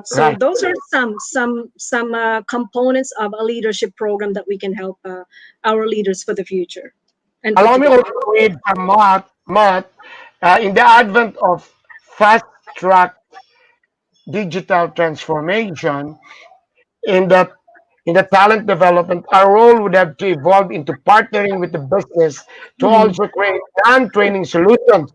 So Right. those are some components of a leadership program that we can help our leaders for the future and put Allow me together. also to read from Matt, in the advent of fast track digital transformation, in the in the talent development, our role would have to evolve into partnering with the business to Mm. also create non-training solutions.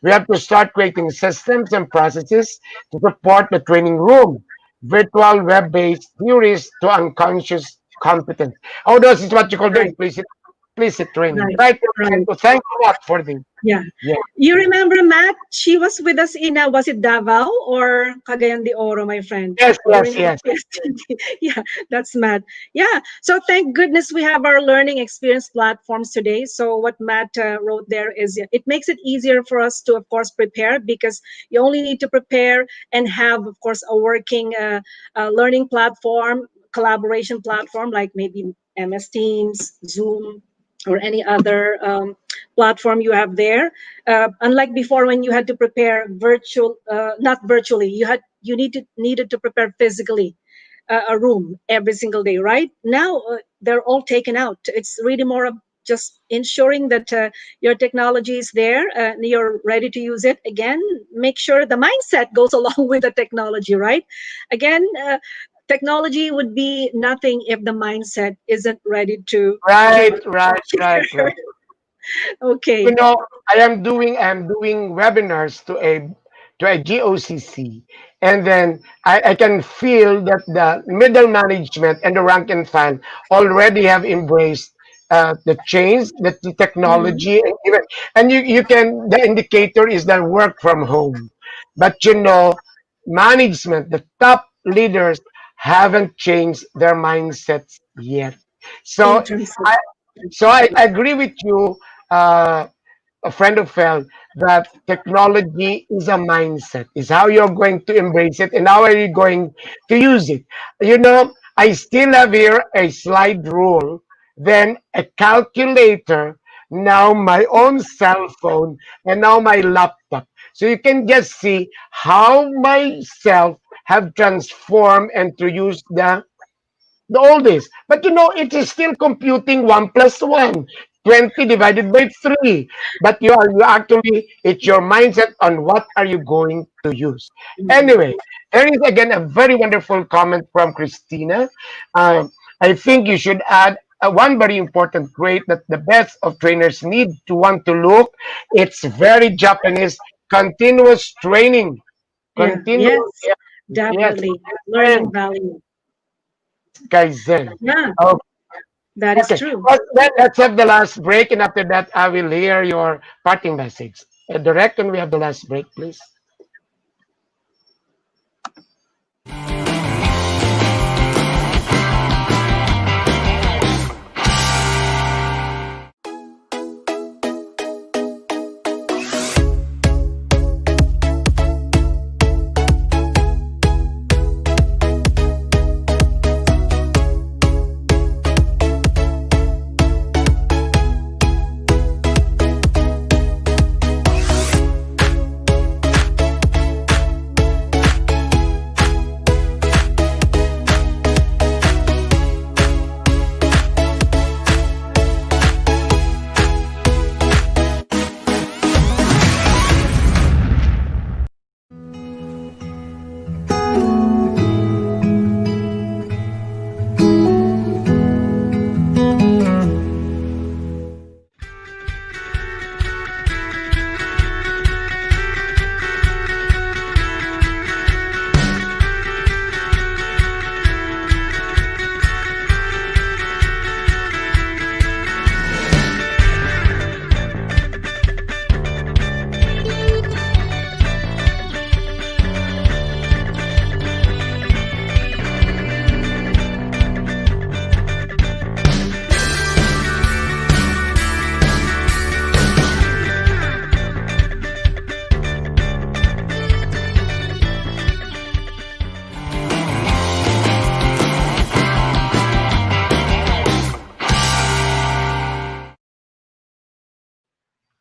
We have to start creating systems and processes to support the training room, virtual web-based theories to unconscious competence. Oh, this is what you call the Right, implicit training. right, Right. right. So thank you a lot for the Yeah. yeah. You remember Matt? She was with us in, was it Davao or Cagayan de Oro, my friend? Yes, yes, During our yes. PSTD. Yeah, that's Matt. Yeah. So thank goodness we have our learning experience platforms today. So what Matt wrote there is, yeah, it makes it easier for us to, of course, prepare, because you only need to prepare and have, of course, a working learning platform, collaboration platform, like maybe MS Teams, Zoom, or any other platform you have there. Unlike before, when you had to prepare not virtually, needed to prepare physically a room every single day. Right now, they're all taken out. It's really more of just ensuring that your technology is there and you're ready to use it. Again, make sure the mindset goes along with the technology. Right? Again. Technology would be nothing if the mindset isn't ready to Right, right, right, right. Okay. You know, I'm doing webinars to a GOCC, and then I can feel that the middle management and the rank and file already have embraced the change, the Mhm. technology, and even and you can the indicator is that work from home, but management, the top leaders haven't changed their mindsets yet. In So terms of I so I agree with you, uh, a friend of felt that technology is a mindset, is how you're going to embrace it and how are you going to use it. I still have here a slide rule, then a calculator, now my own cell phone, and now my laptop. So you can just see how myself have transformed and to use the oldest. But it is still computing 1 plus 1, 20 divided by 3. But you actually, it's your mindset on what are you going to use. Anyway, there is again a very wonderful comment from Christina. I think you should add one very important trait that the best of trainers need to want to look. It's very Japanese, continuous training. yeah, Continuous, yes, yes, definitely learning value. Kaizen. Yeah, Oh, that is okay. true. Well, let's have the last break, and after that, I will hear your parting message. Direct, can we have the last break, please?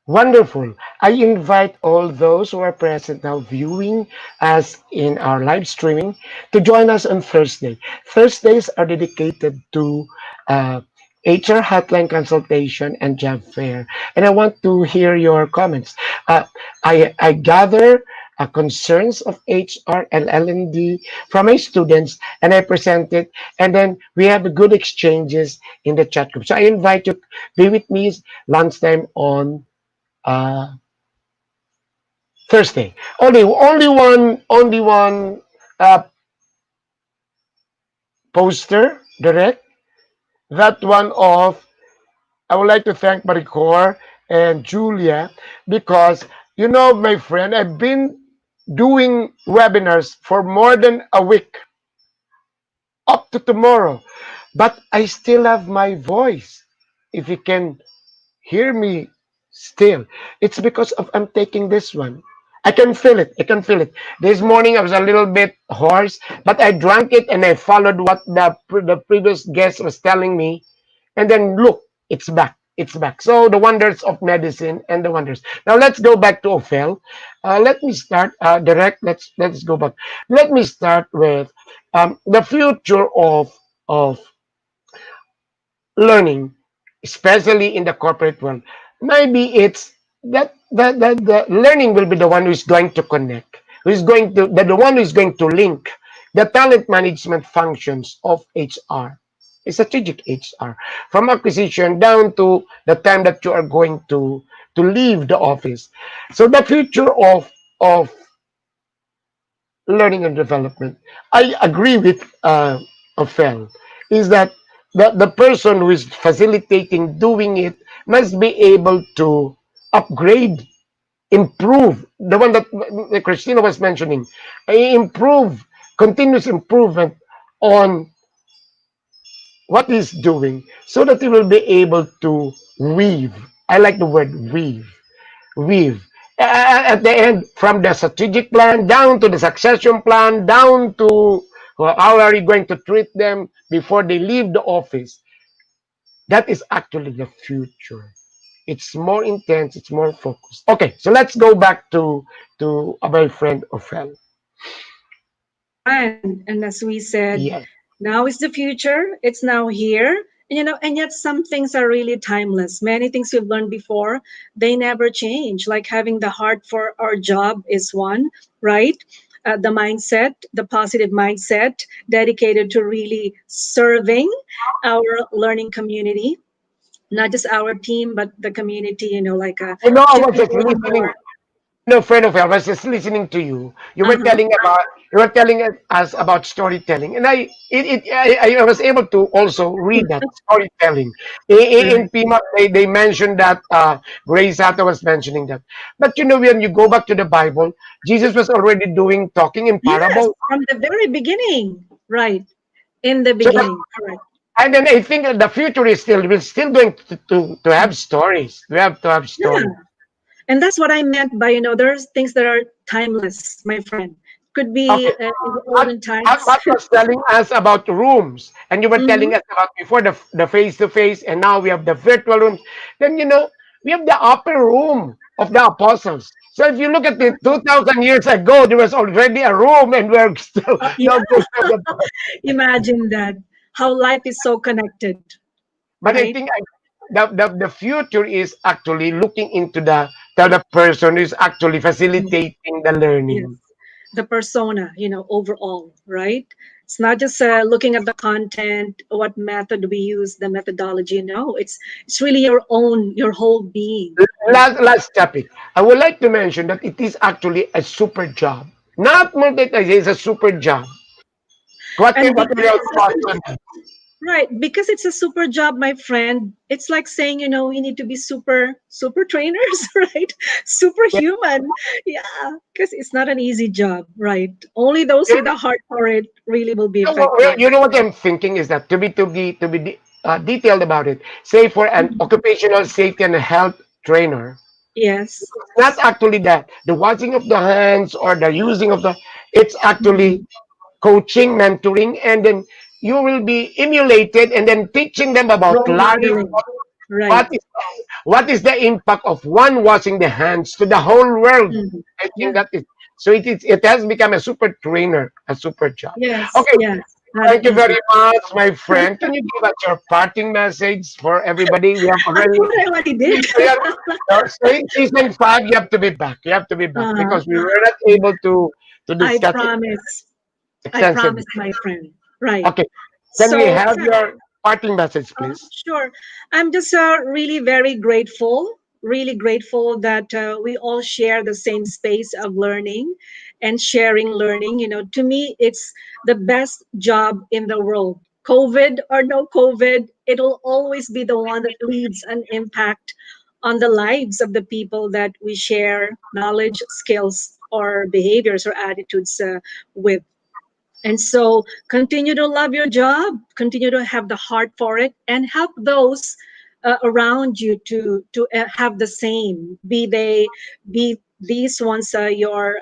Wonderful. I invite all those who are present now viewing us in our live streaming to join us on Thursday. Thursdays are dedicated to uh, HR hotline consultation and job fair. And I want to hear your comments. I gather concerns of HR and L&D from my students and I present it. And then we have good exchanges in the chat group. So I invite you to be with me lunchtime on uh, Thursday. Only one uh, poster direct. That one of I would like to thank Maricor and Julia because my friend, I've been doing webinars for more than a week up to tomorrow, but I still have my voice. If you can hear me still. It's because of I'm taking this one. I can feel it. I can feel it. This morning I was a little bit hoarse, but I drank it and I followed what the previous guest was telling me, and then look, it's back. It's back. So the wonders of medicine and the wonders. Now let's go back to Ophel. Let me start direct. Let's go back. Let me start with the future of learning, especially in the corporate world. Maybe it's that the learning will be the one who is going to connect, who is going to the one who is going to link the talent management functions of HR, strategic HR, from acquisition down to the time that you are going to leave the office. So the future of learning and development, I agree with Ophel, is that the person who is facilitating doing it must be able to upgrade, improve the one that Christina was mentioning, improve continuous improvement on what he's doing so that he will be able to weave. I like the word weave. Weave. At the end, from the strategic plan down to the succession plan, down to how are you going to treat them before they leave the office. That is actually the future. It's more intense, it's more focused. Okay, so let's go back to my friend Ophel. And as we said, Yes. now is the future. It's now here. And yet some things are really timeless. Many things we've learned before, they never change. Like having the heart for our job is one, right? The mindset, the positive mindset, dedicated to really serving our learning community, not just our team, but the community, like I was shifting just more and listening. more. No, friend of I was just listening to you. Uh-huh. You were telling us about storytelling, and I was able to also read that storytelling. In Right. PMAP, they mentioned that Grace Sato was mentioning that. But when you go back to the Bible, Jesus was already doing talking in Yes, parable. from the very beginning, right? In the So that, beginning, correct. and then I think that the future is still we're still going to have stories. We have to have Yeah. stories. And that's what I meant by, there's things that are timeless, my friend. Could be Okay. in the Matt, olden times. Matt was telling us about rooms, and you were Hmm. telling us about before the face to face, and now we have the virtual rooms. Then we have the upper room of the apostles. So if you look at it, 2,000 years ago, there was already a room, and we're still Yeah, now going to the. imagine that. How life is so connected, But I right? think the future is actually looking into the person who is actually facilitating the Yes. learning. The persona, overall, right? It's not just looking at the content, what method we use, the methodology. No, it's really your whole being, right? Last topic. I would like to mention that it is actually a super job. Not multitasking, it's a super job. And What will your because thoughts on that? right, because it's a super job, my friend. It's like saying, we need to be super trainers, right? Superhuman. Yeah, because it's not an easy job, right? Only those with a heart for it really will be effective. You know what I'm thinking is that to be detailed about it. Say for an Mhm. occupational safety and health trainer, Yes. not actually the washing of the hands or the using of the. It's actually Mhm. coaching, mentoring, and then you will be emulated and then teaching them about Role life. modeling. What Right. is what is the impact of one washing the hands to the whole world? Mhm. I think Yeah. that is so. It has become a super trainer, a super job. Yes. Okay, Yes. Not thank you easy. very much, my friend. Can you give us your parting message for everybody? We have I already thought I already did. we have, season 5. You have to be back. You have to be back Uh-huh. because we were not able to I discuss it promise. I extensively. promise, my friend. Right. Okay, can we So, have yeah. your parting message, please? Sure. I'm just really very grateful, really grateful that we all share the same space of learning and sharing learning. To me, it's the best job in the world. COVID or no COVID, it'll always be the one that leaves an impact on the lives of the people that we share knowledge, skills, or behaviors or attitudes with. And so continue to love your job, continue to have the heart for it, and help those around you to have the same. Be these ones your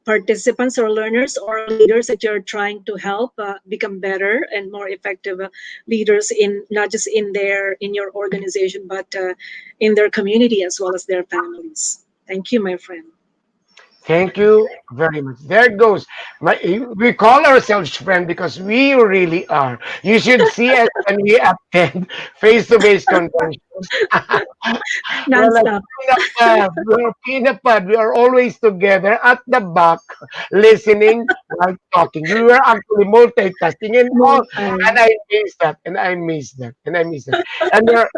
participants or learners or leaders that you're trying to help become better and more effective leaders in not just in your organization but in their community as well as their families. Thank you, my friend. Thank you very much. There it goes. We call ourselves friend because we really are. You should see us when we attend face-to-face conventions. We're like Nonstop. peanut pad. We're peanut pad. We are always together at the back, listening while talking. We were actually multitasking and More all. And time. I miss that. And I miss that. And I miss that. And we're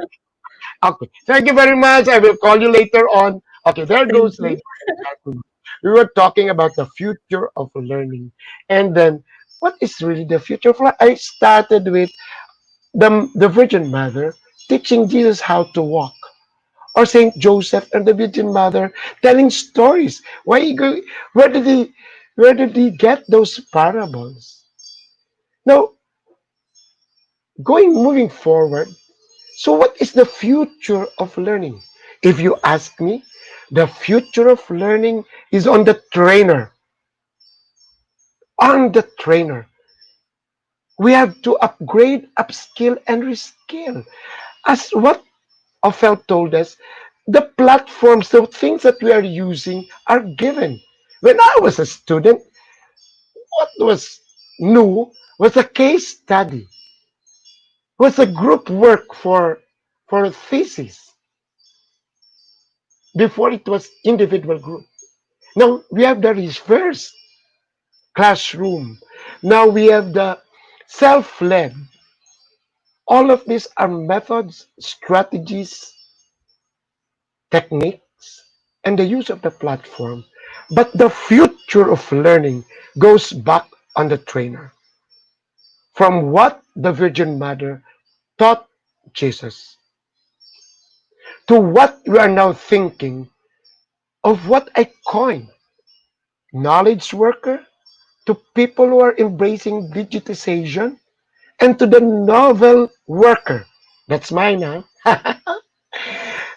okay. Thank you very much. I will call you later on. Okay, there Thank goes, you. ladies and gentlemen. We were talking about the future of learning. And then, what is really the future of learning? I started with the Virgin Mother teaching Jesus how to walk. Or Saint Joseph and the Virgin Mother telling stories. Where did he Where did he get those parables? Now, moving forward, so what is the future of learning? If you ask me, the future of learning is on the trainer. On the trainer. We have to upgrade, upskill, and reskill. As what Ophel told us, the platforms, the things that we are using are given. When I was a student, what was new was a case study, was a group work for a thesis. Before it was individual group. Now we have the reverse classroom. Now we have the self-led. All of these are methods, strategies, techniques, and the use of the platform. But the future of learning goes back on the trainer. From what the Virgin Mother taught Jesus to what we are now thinking of what I coined knowledge worker, to people who are embracing digitization, and to the novel worker. That's mine now.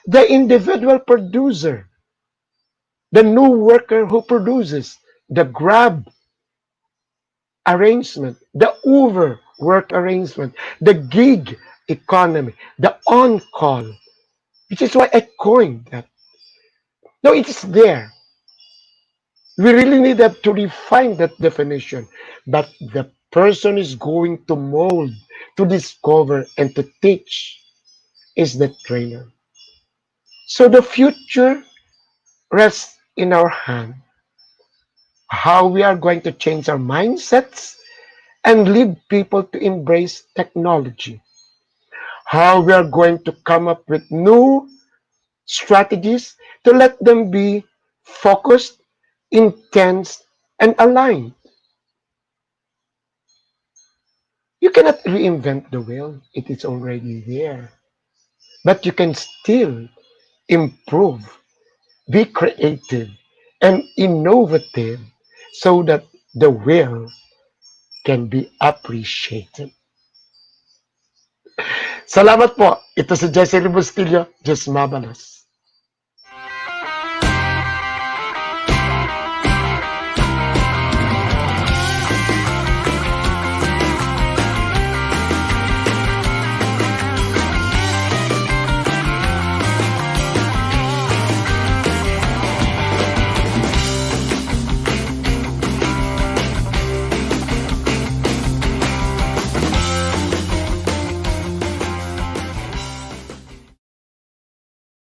The individual producer, the new worker who produces, the Grab arrangement, the Uber work arrangement, the gig economy, the on-call, which is why I coined that. No, it is there. We really need to refine that definition. But the person is going to mold, to discover, and to teach is the trainer. So the future rests in our hand. How we are going to change our mindsets and lead people to embrace technology. How we are going to come up with new strategies to let them be focused, intense, and aligned. You cannot reinvent the wheel, it is already there. But you can still improve, be creative, and innovative so that the wheel can be appreciated. Salamat po. Ito si Jesse Rebustillo. Diyos mabalas.